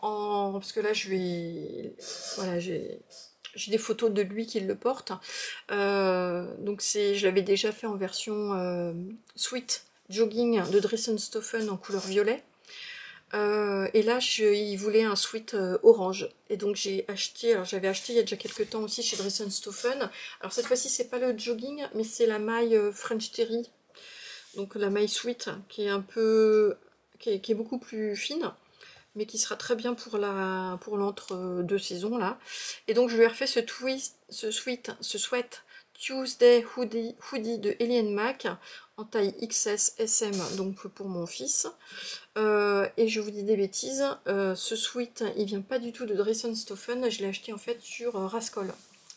parce que là je vais... Voilà, j'ai des photos de lui qui le porte. Donc je l'avais déjà fait en version sweat jogging de Dressenstoffen en couleur violet. Et là, il voulait un sweat orange. Et donc j'ai acheté, alors j'avais acheté il y a déjà quelques temps aussi chez Dressenstoffen. Alors cette fois-ci, c'est pas le jogging, mais c'est la maille French Terry. Donc la maille sweat, qui est un peu, qui est beaucoup plus fine, mais qui sera très bien pour l'entre-deux saisons là. Et donc je lui ai refait ce sweat Tuesday hoodie de Ellie Mac en taille XS SM, donc pour mon fils. Et je vous dis des bêtises, ce sweat il vient pas du tout de Dressenstoffen, je l'ai acheté en fait sur Rascol,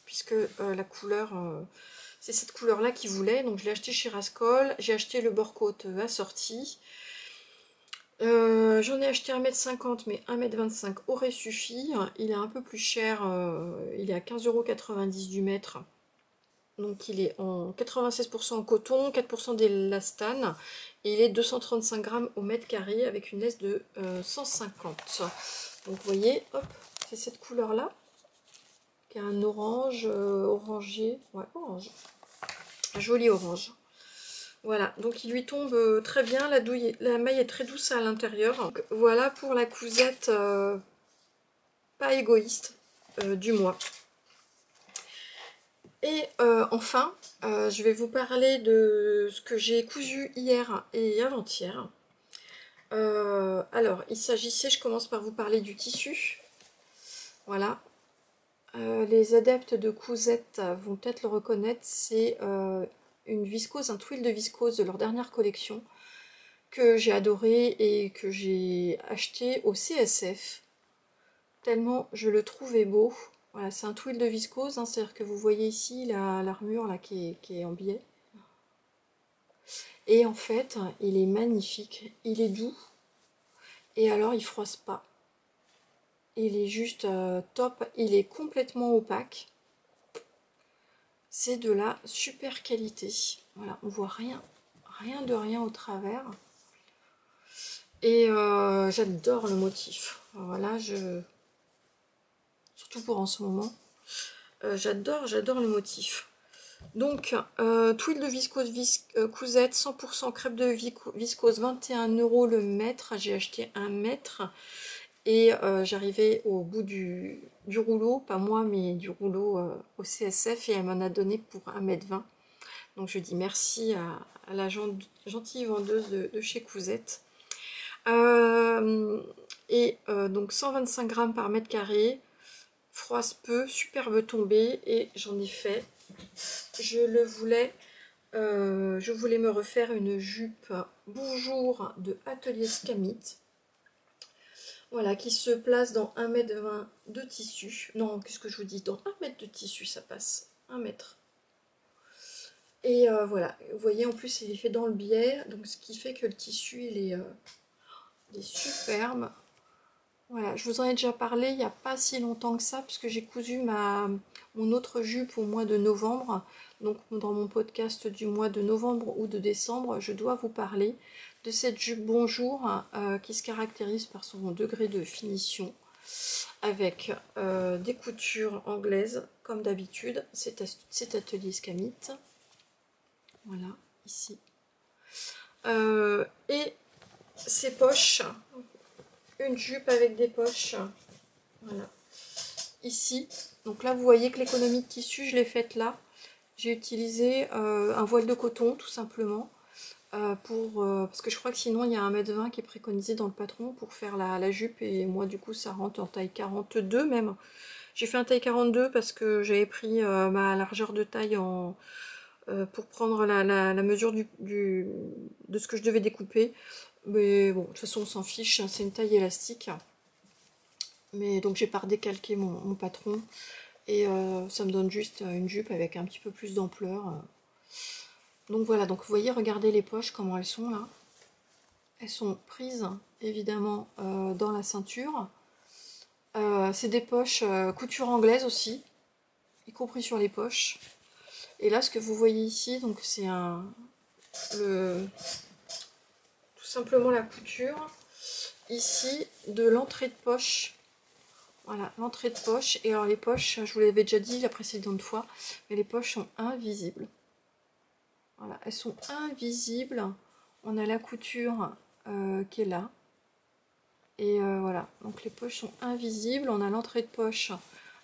puisque la couleur c'est cette couleur là qu'il voulait, donc je l'ai acheté chez Rascol. J'ai acheté le bord-côte assorti. J'en ai acheté 1,50 m, mais 1,25 m aurait suffi. Il est un peu plus cher, il est à 15,90 € du mètre. Donc il est en 96% en coton, 4% d'élastane, et il est 235 grammes au mètre carré avec une laisse de 150. Donc vous voyez, hop, c'est cette couleur là, qui a un orange, orangé, ouais, orange, joli orange. Voilà, donc il lui tombe très bien, la maille est très douce à l'intérieur. Voilà pour la cousette pas égoïste du mois. Et enfin, je vais vous parler de ce que j'ai cousu hier et avant-hier. Alors, il s'agissait, je commence par vous parler du tissu. Voilà. Les adeptes de Cousette vont peut-être le reconnaître, c'est une viscose, un twill de viscose de leur dernière collection que j'ai adoré et que j'ai acheté au CSF, tellement je le trouvais beau. Voilà, c'est un twill de viscose, hein, c'est-à-dire que vous voyez ici l'armure là qui est en biais. Et en fait, il est magnifique, il est doux, et alors il froisse pas. Il est juste top, il est complètement opaque. C'est de la super qualité. Voilà, on voit rien de rien au travers. Et j'adore le motif. Voilà, surtout pour en ce moment. J'adore le motif. Donc, twill de viscose cousette, 100% crêpe de viscose, 21 € le mètre. J'ai acheté 1 mètre. Et j'arrivais au bout du rouleau, pas moi, mais du rouleau au CSF, et elle m'en a donné pour 1,20 m. Donc je dis merci à la gentille vendeuse de chez Cousette. Donc 125 grammes par mètre carré, froisse peu, superbe tombée, et j'en ai fait. Je voulais me refaire une jupe Bonjour de Atelier Scamite. Voilà, qui se place dans 1,20 m de tissu. Non, qu'est-ce que je vous dis? Dans 1 mètre de tissu, ça passe. 1 mètre. Et voilà, vous voyez, en plus, il est fait dans le biais, donc ce qui fait que le tissu, il est superbe. Voilà, je vous en ai déjà parlé il n'y a pas si longtemps que ça, puisque j'ai cousu mon autre jupe au mois de novembre. Donc dans mon podcast du mois de novembre ou de décembre, je dois vous parler de cette jupe Bonjour qui se caractérise par son degré de finition, avec des coutures anglaises comme d'habitude. C'est Atelier Scamite. Voilà, ici. Et ces poches, une jupe avec des poches, voilà, ici. Donc là, vous voyez que l'économie de tissu, je l'ai faite là. J'ai utilisé un voile de coton, tout simplement, pour parce que je crois que sinon il y a 1,20 m qui est préconisé dans le patron pour faire la jupe, et moi du coup ça rentre en taille 42 même. J'ai fait un taille 42 parce que j'avais pris ma largeur de taille pour prendre la mesure de ce que je devais découper. Mais bon, de toute façon on s'en fiche, hein, c'est une taille élastique. Mais donc j'ai pas redécalqué mon patron. Et ça me donne juste une jupe avec un petit peu plus d'ampleur. Donc voilà, donc vous voyez, regardez les poches, comment elles sont là. Elles sont prises évidemment dans la ceinture. C'est des poches couture anglaise aussi, y compris sur les poches. Et là, ce que vous voyez ici, donc c'est tout simplement la couture ici de l'entrée de poche. Voilà, l'entrée de poche. Et alors les poches, je vous l'avais déjà dit la précédente fois, mais les poches sont invisibles. Voilà, elles sont invisibles. On a la couture qui est là. Et voilà, donc les poches sont invisibles. On a l'entrée de poche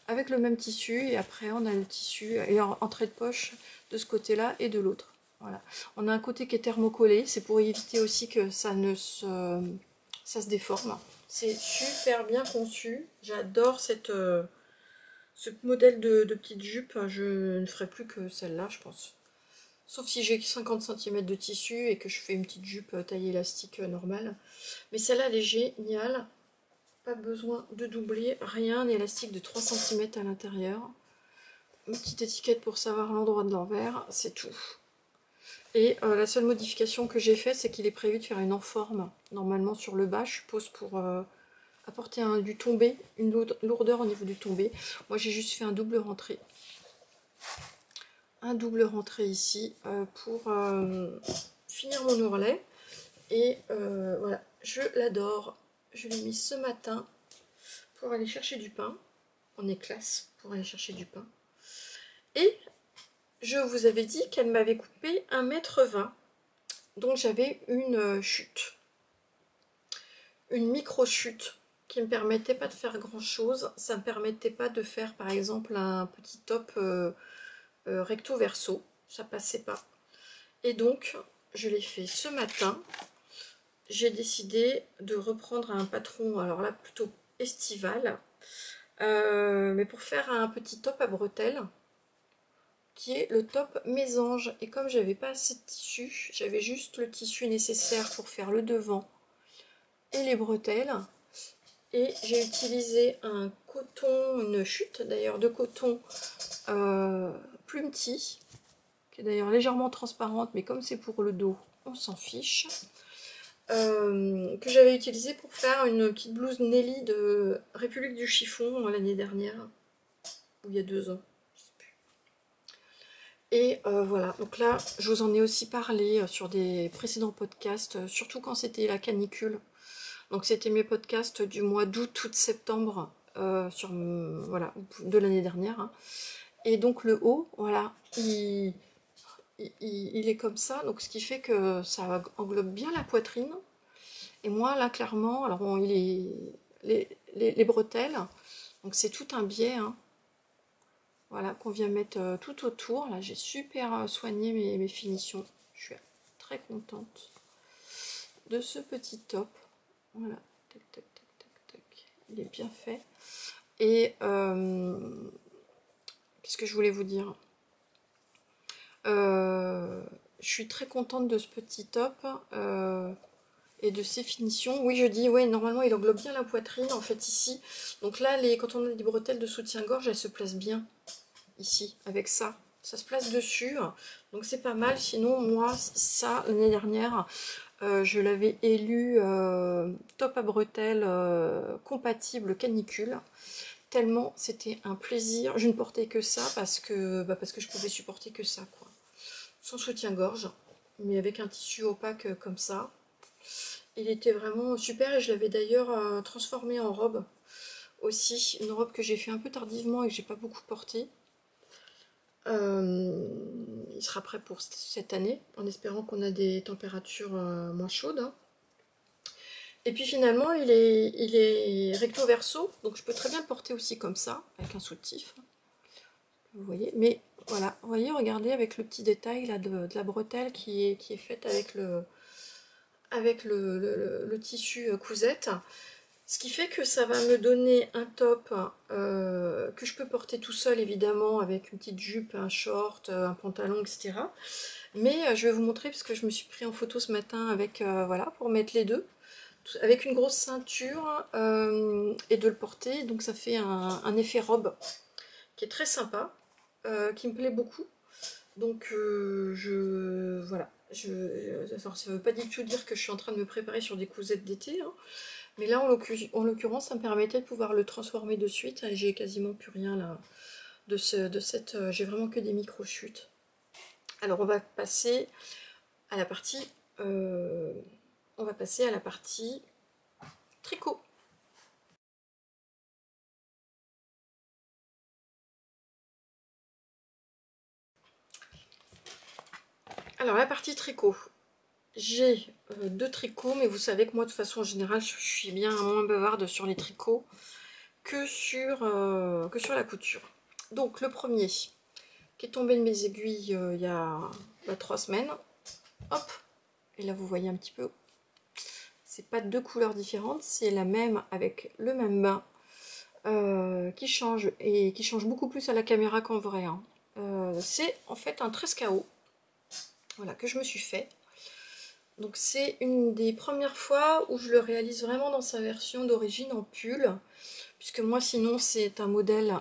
avec le même tissu. Et après, on a le tissu et entrée de poche de ce côté-là et de l'autre. Voilà. On a un côté qui est thermocollé. C'est pour éviter aussi que ça se déforme. C'est super bien conçu. J'adore ce modèle de petite jupe. Je ne ferai plus que celle-là, je pense. Sauf si j'ai 50 cm de tissu et que je fais une petite jupe taille élastique normale. Mais celle-là, elle est géniale. Pas besoin de doubler. Rien, un élastique de 3 cm à l'intérieur. Une petite étiquette pour savoir l'endroit de l'envers. C'est tout. Et la seule modification que j'ai faite, c'est qu'il est prévu de faire une enforme. Normalement sur le bas, je suppose pour apporter du tombé. Une lourdeur au niveau du tombé. Moi, j'ai juste fait un double rentré. Un double rentré ici pour finir mon ourlet. Et voilà, je l'adore. Je l'ai mis ce matin pour aller chercher du pain. On est classe pour aller chercher du pain. Et je vous avais dit qu'elle m'avait coupé 1,20 m. Donc j'avais une chute. Une micro-chute qui ne me permettait pas de faire grand chose. Ça ne me permettait pas de faire par exemple un petit top recto verso, ça passait pas. Et donc je l'ai fait ce matin. J'ai décidé de reprendre un patron, alors là plutôt estival, mais pour faire un petit top à bretelles qui est le top mésange. Et comme j'avais pas assez de tissu, j'avais juste le tissu nécessaire pour faire le devant et les bretelles. Et j'ai utilisé un coton, une chute d'ailleurs de coton plume tea, qui est d'ailleurs légèrement transparente, mais comme c'est pour le dos, on s'en fiche. Que j'avais utilisé pour faire une petite blouse Nelly de République du Chiffon l'année dernière, ou il y a 2 ans, je sais plus. Et voilà, donc là, je vous en ai aussi parlé sur des précédents podcasts, surtout quand c'était la canicule. Donc c'était mes podcasts du mois d'août, août, septembre, voilà, de l'année dernière. Hein. Et donc le haut, voilà, il est comme ça, donc ce qui fait que ça englobe bien la poitrine. Et moi là clairement, alors bon, les bretelles, donc c'est tout un biais, hein, voilà, qu'on vient mettre tout autour. Là j'ai super soigné mes finitions, je suis très contente de ce petit top. Voilà, tac, tac, tac, tac, tac. Il est bien fait. Et qu'est-ce que je voulais vous dire, je suis très contente de ce petit top et de ses finitions. Oui, je dis, ouais, normalement il englobe bien la poitrine en fait ici. Donc là, quand on a des bretelles de soutien-gorge, elles se placent bien ici avec ça. Ça se place dessus, donc c'est pas mal. Sinon, moi, ça, l'année dernière, je l'avais élu top à bretelles compatible canicule. Tellement c'était un plaisir. Je ne portais que ça parce que je pouvais supporter que ça, quoi. Sans soutien-gorge, mais avec un tissu opaque comme ça. Il était vraiment super et je l'avais d'ailleurs transformé en robe aussi. Une robe que j'ai fait un peu tardivement et que j'ai pas beaucoup portée. Il sera prêt pour cette année, en espérant qu'on a des températures moins chaudes. Hein. Et puis finalement, il est recto verso, donc je peux très bien le porter aussi comme ça, avec un soutif. Vous voyez, mais voilà, vous voyez, regardez avec le petit détail là de la bretelle qui est faite avec avec le tissu cousette. Ce qui fait que ça va me donner un top que je peux porter tout seul évidemment avec une petite jupe, un short, un pantalon, etc. Mais je vais vous montrer parce que je me suis pris en photo ce matin avec, voilà, pour mettre les deux. Avec une grosse ceinture et de le porter. Donc ça fait un effet robe qui est très sympa, qui me plaît beaucoup. Donc voilà. Alors, ça ne veut pas du tout dire que je suis en train de me préparer sur des cousettes d'été. Hein. Mais là, en l'occurrence, ça me permettait de pouvoir le transformer de suite. J'ai quasiment plus rien là de cette... j'ai vraiment que des micro-chutes. Alors, on va passer à la partie... tricot. Alors, la partie tricot. J'ai deux tricots, mais vous savez que moi, de façon générale, je suis bien moins bavarde sur les tricots que sur la couture. Donc, le premier, qui est tombé de mes aiguilles il y a 3 semaines. Hop, et là, vous voyez un petit peu. C'est pas deux couleurs différentes, c'est la même avec le même bain qui change et qui change beaucoup plus à la caméra qu'en vrai. Hein. C'est en fait un trescao, voilà, que je me suis fait. Donc c'est une des premières fois où je le réalise vraiment dans sa version d'origine en pull, puisque moi sinon c'est un modèle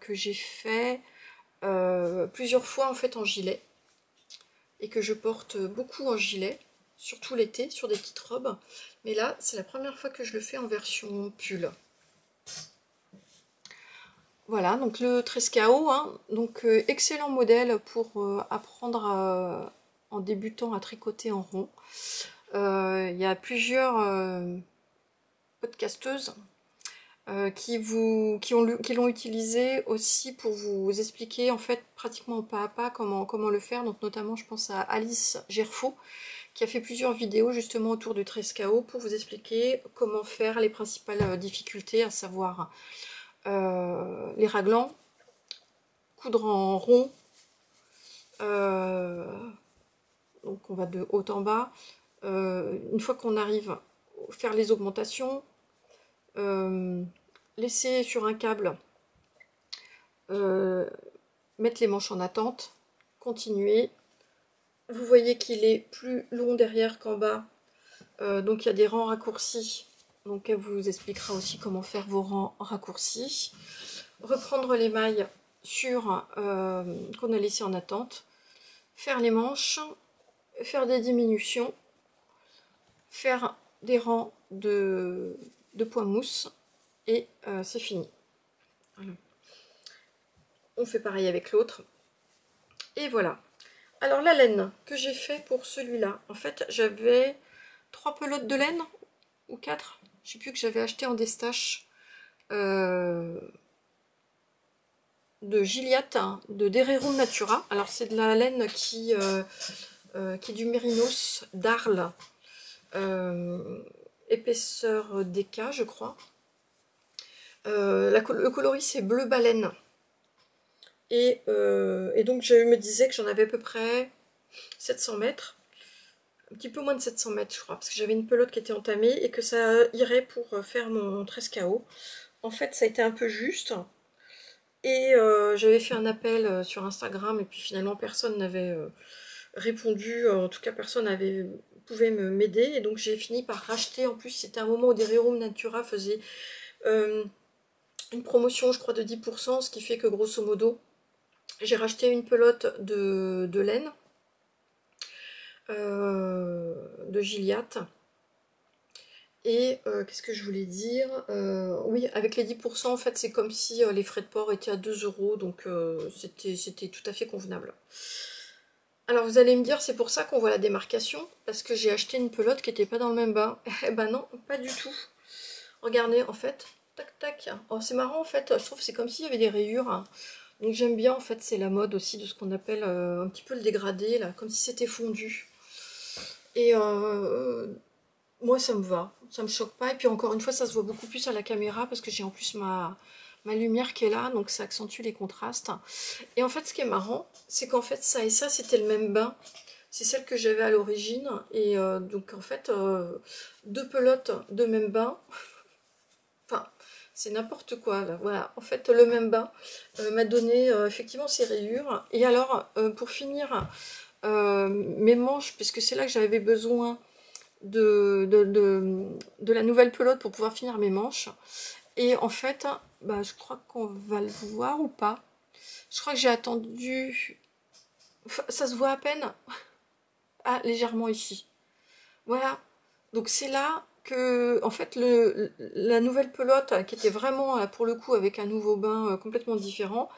que j'ai fait plusieurs fois en fait en gilet, et que je porte beaucoup en gilet, surtout l'été, sur des petites robes. Mais là, c'est la première fois que je le fais en version pull. Voilà, donc le Trescao, hein, donc excellent modèle pour apprendre en débutant à tricoter en rond. Il y a plusieurs podcasteuses qui l'ont utilisé aussi pour vous expliquer en fait pratiquement pas à pas comment le faire. Donc notamment je pense à Alice Gerfaux qui a fait plusieurs vidéos justement autour du Trescao pour vous expliquer comment faire les principales difficultés, à savoir les raglans, coudre en rond, donc on va de haut en bas. Une fois qu'on arrive à faire les augmentations, laisser sur un câble, mettre les manches en attente, continuer. Vous voyez qu'il est plus long derrière qu'en bas, donc il y a des rangs raccourcis. Donc elle vous expliquera aussi comment faire vos rangs raccourcis. Reprendre les mailles sur qu'on a laissé en attente, faire les manches, faire des diminutions, faire des rangs de points mousse et c'est fini. Voilà. On fait pareil avec l'autre. Et voilà. Alors la laine que j'ai fait pour celui-là, en fait j'avais 3 pelotes de laine, ou 4, je sais plus, que j'avais acheté en destache de Gilliatt, hein, de Dererum Natura. Alors c'est de la laine qui est du mérinos d'Arles, épaisseur DK je crois. Le coloris c'est bleu baleine. Et donc je me disais que j'en avais à peu près 700 mètres. Un petit peu moins de 700 mètres je crois, parce que j'avais une pelote qui était entamée et que ça irait pour faire mon Trescao. En fait ça a été un peu juste. Et j'avais fait un appel sur Instagram et puis finalement personne n'avait répondu. En tout cas personne pouvait m'aider. Et donc j'ai fini par racheter. En plus c'était un moment où Dererum Natura faisait une promotion je crois de 10%. Ce qui fait que grosso modo j'ai racheté une pelote de laine de Gilliatt. Et qu'est-ce que je voulais dire, oui, avec les 10%, en fait, c'est comme si les frais de port étaient à 2 €, donc c'était tout à fait convenable. Alors vous allez me dire, c'est pour ça qu'on voit la démarcation, parce que j'ai acheté une pelote qui n'était pas dans le même bain. Eh ben non, pas du tout. Regardez, en fait, tac tac. Oh, c'est marrant, en fait, je trouve que c'est comme s'il y avait des rayures. Hein. Donc j'aime bien, en fait, c'est la mode aussi de ce qu'on appelle un petit peu le dégradé, là, comme si c'était fondu. Et moi ça me va, ça me choque pas. Et puis encore une fois, ça se voit beaucoup plus à la caméra parce que j'ai en plus ma lumière qui est là, donc ça accentue les contrastes. Et en fait, ce qui est marrant, c'est qu'en fait, ça et ça, c'était le même bain. c'est celle que j'avais à l'origine. Et donc en fait, deux pelotes de même bain. Enfin, c'est n'importe quoi là. Voilà, en fait, le même bain m'a donné effectivement ces rayures. Et alors, pour finir, mes manches, puisque c'est là que j'avais besoin de la nouvelle pelote pour pouvoir finir mes manches. Et en fait, bah, je crois qu'on va le voir ou pas. Je crois que j'ai attendu... Enfin, ça se voit à peine. Ah, légèrement ici. Voilà. Donc c'est là que, en fait, la nouvelle pelote, qui était vraiment, pour le coup, avec un nouveau bain complètement différent,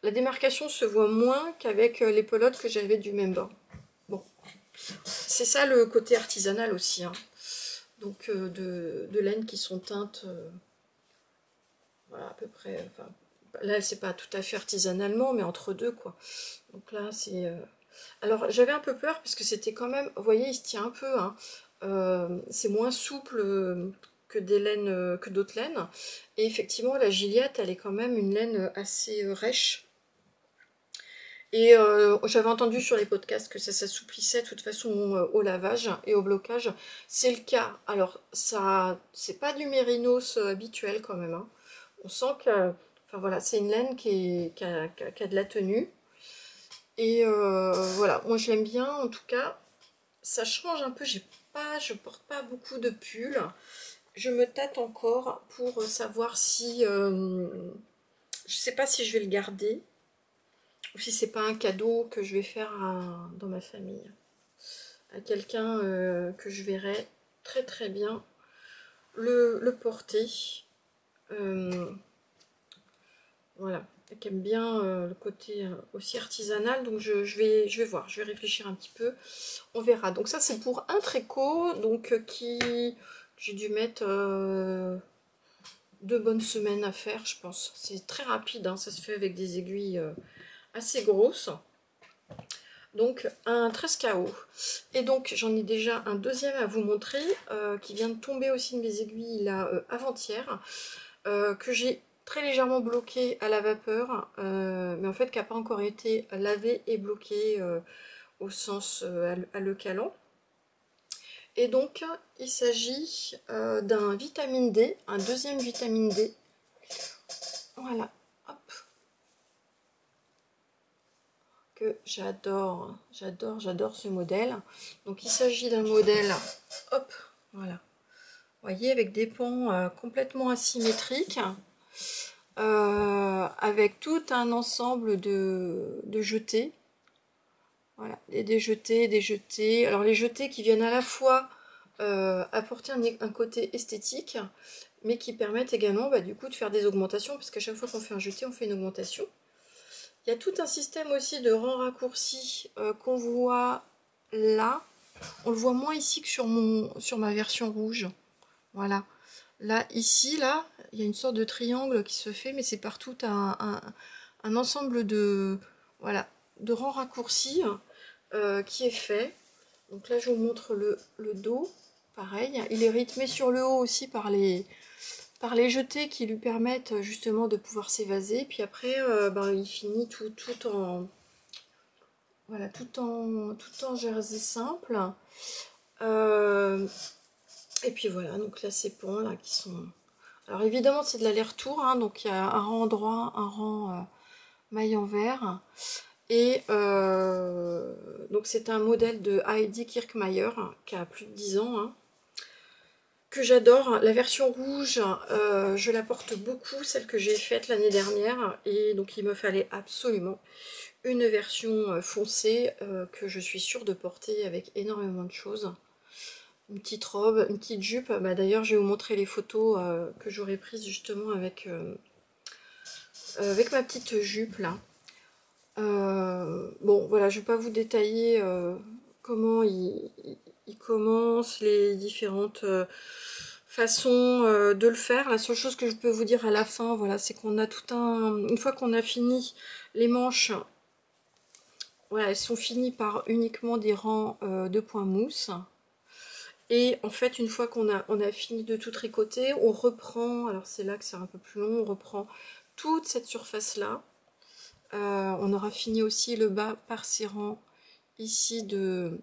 la démarcation se voit moins qu'avec les pelotes que j'avais du même bain. Bon. C'est ça le côté artisanal aussi, hein. Donc de laines qui sont teintes, voilà, à peu près, enfin, là c'est pas tout à fait artisanalement, mais entre deux quoi. Donc là c'est... Alors j'avais un peu peur parce que c'était quand même, vous voyez il se tient un peu, hein. C'est moins souple que des laines, que d'autres laines. Et effectivement la Gilliatt elle est quand même une laine assez rêche. Et j'avais entendu sur les podcasts que ça s'assouplissait de toute façon au lavage et au blocage. C'est le cas. Alors, ça, c'est pas du mérinos habituel quand même, hein. On sent que, enfin voilà, c'est une laine qui a de la tenue. Et voilà, moi je l'aime bien. En tout cas, ça change un peu. Je porte pas beaucoup de pulls. Je me tâte encore pour savoir si, je sais pas si je vais le garder. Ou si c'est pas un cadeau que je vais faire dans ma famille. À quelqu'un que je verrai très très bien le porter. Euh, voilà. Et qui aime bien le côté aussi artisanal. Donc je vais voir, je vais réfléchir un petit peu. On verra. Donc ça c'est pour un tricot. Donc j'ai dû mettre 2 bonnes semaines à faire, je pense. C'est très rapide, hein, ça se fait avec des aiguilles assez grosses. Donc un 13 KO. Et donc j'en ai déjà un deuxième à vous montrer qui vient de tomber aussi de mes aiguilles là avant-hier, que j'ai très légèrement bloqué à la vapeur, mais en fait qui n'a pas encore été lavé et bloqué au sens à le calant. Et donc il s'agit d'un vitamine D, un deuxième vitamine D. Voilà, hop, que j'adore, j'adore ce modèle. Donc il s'agit d'un modèle, hop, voilà, vous voyez, avec des pans complètement asymétriques, avec tout un ensemble de jetés. Voilà, des jetés, des jetés. Alors les jetés qui viennent à la fois apporter un côté esthétique, mais qui permettent également du coup de faire des augmentations, parce qu'à chaque fois qu'on fait un jeté, on fait une augmentation. Il y a tout un système aussi de rangs raccourcis qu'on voit là. On le voit moins ici que sur ma version rouge. Voilà. Là, ici, là, il y a une sorte de triangle qui se fait, mais c'est partout un ensemble de, voilà, de rangs raccourcis qui est fait. Donc là, je vous montre le dos. Pareil, il est rythmé sur le haut aussi par les jetés qui lui permettent justement de pouvoir s'évaser. Puis après, il finit tout en, voilà, tout en jersey simple. Et puis voilà, donc là ces pans là qui sont... Alors évidemment c'est de l'aller-retour, hein, donc il y a un rang droit, un rang maille envers. Et donc c'est un modèle de Heidi Kirkmayer qui a plus de 10 ans, hein, que j'adore. La version rouge, je la porte beaucoup, celle que j'ai faite l'année dernière. Et donc il me fallait absolument une version foncée que je suis sûre de porter avec énormément de choses. Une petite robe, une petite jupe. D'ailleurs, je vais vous montrer les photos que j'aurais prises justement avec ma petite jupe là. Bon, voilà, je ne vais pas vous détailler comment il commence, les différentes façons de le faire. La seule chose que je peux vous dire à la fin, voilà, c'est qu'on a tout un... Une fois qu'on a fini les manches, voilà, elles sont finies par uniquement des rangs de points mousse. Et en fait, une fois qu'on a fini de tout tricoter, on reprend, alors c'est là que c'est un peu plus long, on reprend toute cette surface-là. On aura fini aussi le bas par ces rangs ici de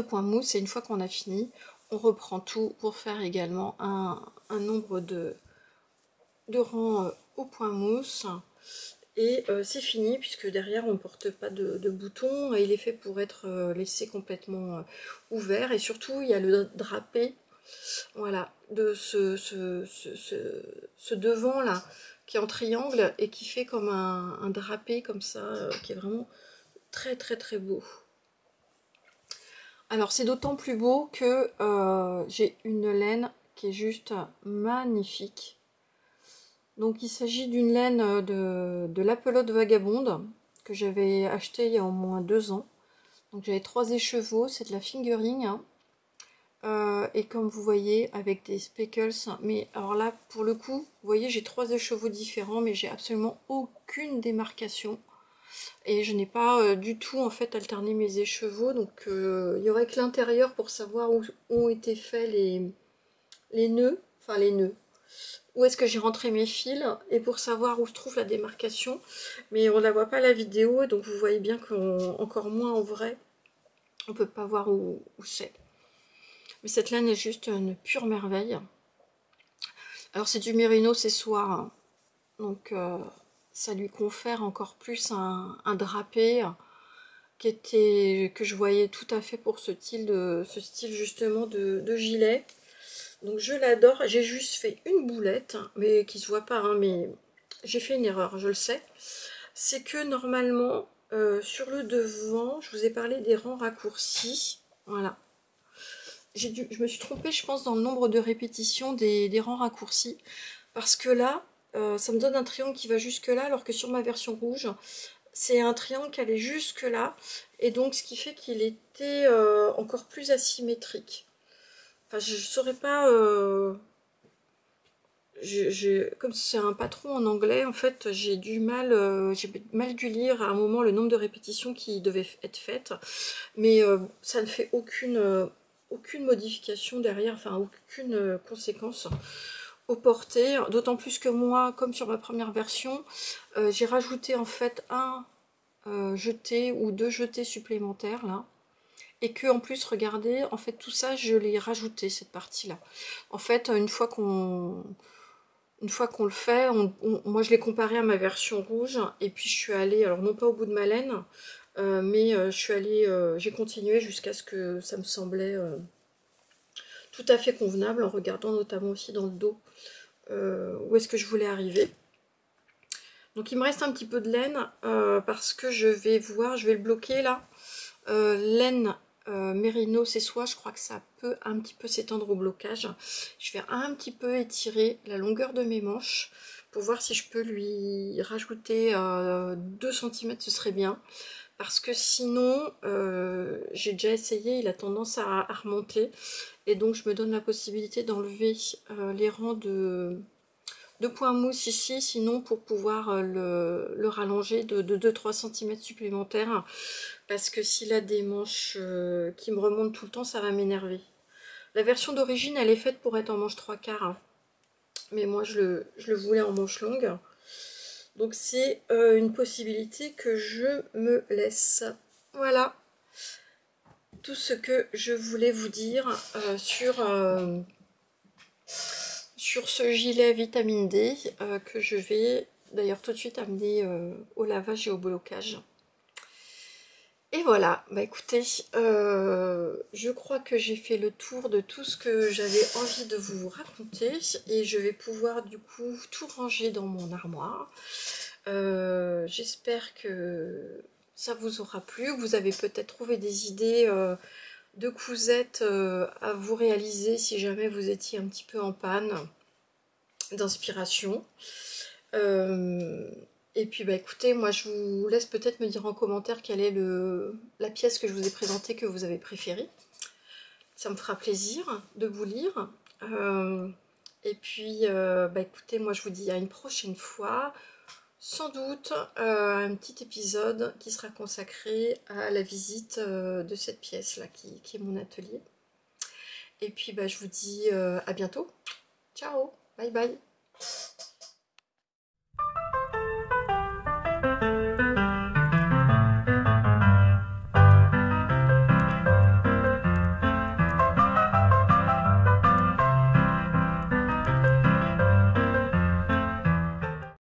points mousse, et une fois qu'on a fini, on reprend tout pour faire également un nombre de rangs au point mousse. Et c'est fini, puisque derrière on ne porte pas de boutons, et il est fait pour être laissé complètement ouvert, et surtout il y a le drapé, voilà, de ce devant là, qui est en triangle, et qui fait comme un drapé comme ça, qui est vraiment très très très beau. Alors c'est d'autant plus beau que j'ai une laine qui est juste magnifique. Donc il s'agit d'une laine de l'Apelote Vagabonde que j'avais acheté il y a au moins 2 ans. Donc j'avais 3 écheveaux, c'est de la fingering. Hein. Et comme vous voyez, avec des speckles. Mais alors là, pour le coup, vous voyez, j'ai 3 écheveaux différents, mais j'ai absolument aucune démarcation. Et je n'ai pas du tout en fait alterné mes écheveaux. Donc il y aurait que l'intérieur pour savoir où ont été faits les nœuds. Enfin les nœuds. Où est-ce que j'ai rentré mes fils, et pour savoir où se trouve la démarcation, mais on ne la voit pas à la vidéo, donc vous voyez bien qu'encore moins en vrai, on ne peut pas voir où c'est. Mais cette laine est juste une pure merveille. Alors c'est du mérino, c'est soie, hein. Donc ça lui confère encore plus un drapé que je voyais tout à fait pour ce style justement de gilet. Donc je l'adore, j'ai juste fait une boulette, mais qui se voit pas, hein, mais j'ai fait une erreur, je le sais. C'est que normalement, sur le devant, je vous ai parlé des rangs raccourcis, voilà. Je me suis trompée, je pense, dans le nombre de répétitions des rangs raccourcis, parce que là, ça me donne un triangle qui va jusque là, alors que sur ma version rouge, c'est un triangle qui allait jusque là, et donc ce qui fait qu'il était encore plus asymétrique. Enfin, je ne saurais pas... comme c'est un patron en anglais, en fait, j'ai mal dû lire à un moment le nombre de répétitions qui devaient être faites, mais ça ne fait aucune modification derrière, enfin aucune conséquence au porté, d'autant plus que moi, comme sur ma première version, j'ai rajouté en fait un jeté ou 2 jetés supplémentaires là, et que en plus, regardez, en fait tout ça je l'ai rajouté, cette partie là. En fait, une fois qu'on le fait, moi je l'ai comparé à ma version rouge, et puis je suis allée, alors non pas au bout de ma laine, mais je suis allée, j'ai continué jusqu'à ce que ça me semblait tout à fait convenable, en regardant notamment aussi dans le dos où est-ce que je voulais arriver. Donc il me reste un petit peu de laine, parce que je vais le bloquer là. Laine mérino, c'est soie, je crois que ça peut un petit peu s'étendre au blocage. Je vais un petit peu étirer la longueur de mes manches pour voir si je peux lui rajouter 2 cm, ce serait bien. Parce que sinon, j'ai déjà essayé, il a tendance à remonter. Et donc je me donne la possibilité d'enlever les rangs de points mousse ici, sinon pour pouvoir le rallonger de 2-3 cm supplémentaires. Parce que s'il a des manches qui me remontent tout le temps, ça va m'énerver. La version d'origine, elle est faite pour être en manche 3/4. Hein. Mais moi, je le voulais en manche longue. Donc c'est une possibilité que je me laisse. Voilà tout ce que je voulais vous dire sur ce gilet vitamine D que je vais d'ailleurs tout de suite amener au lavage et au blocage. Et voilà, bah écoutez, je crois que j'ai fait le tour de tout ce que j'avais envie de vous raconter, et je vais pouvoir du coup tout ranger dans mon armoire. J'espère que ça vous aura plu, que vous avez peut-être trouvé des idées de cousettes à vous réaliser si jamais vous étiez un petit peu en panne d'inspiration. Et puis bah écoutez, moi je vous laisse peut-être me dire en commentaire quelle est la pièce que je vous ai présentée que vous avez préférée. Ça me fera plaisir de vous lire. Et puis bah écoutez, moi je vous dis à une prochaine fois. Sans doute un petit épisode qui sera consacré à la visite de cette pièce là qui est mon atelier. Et puis bah, je vous dis à bientôt. Ciao, bye bye.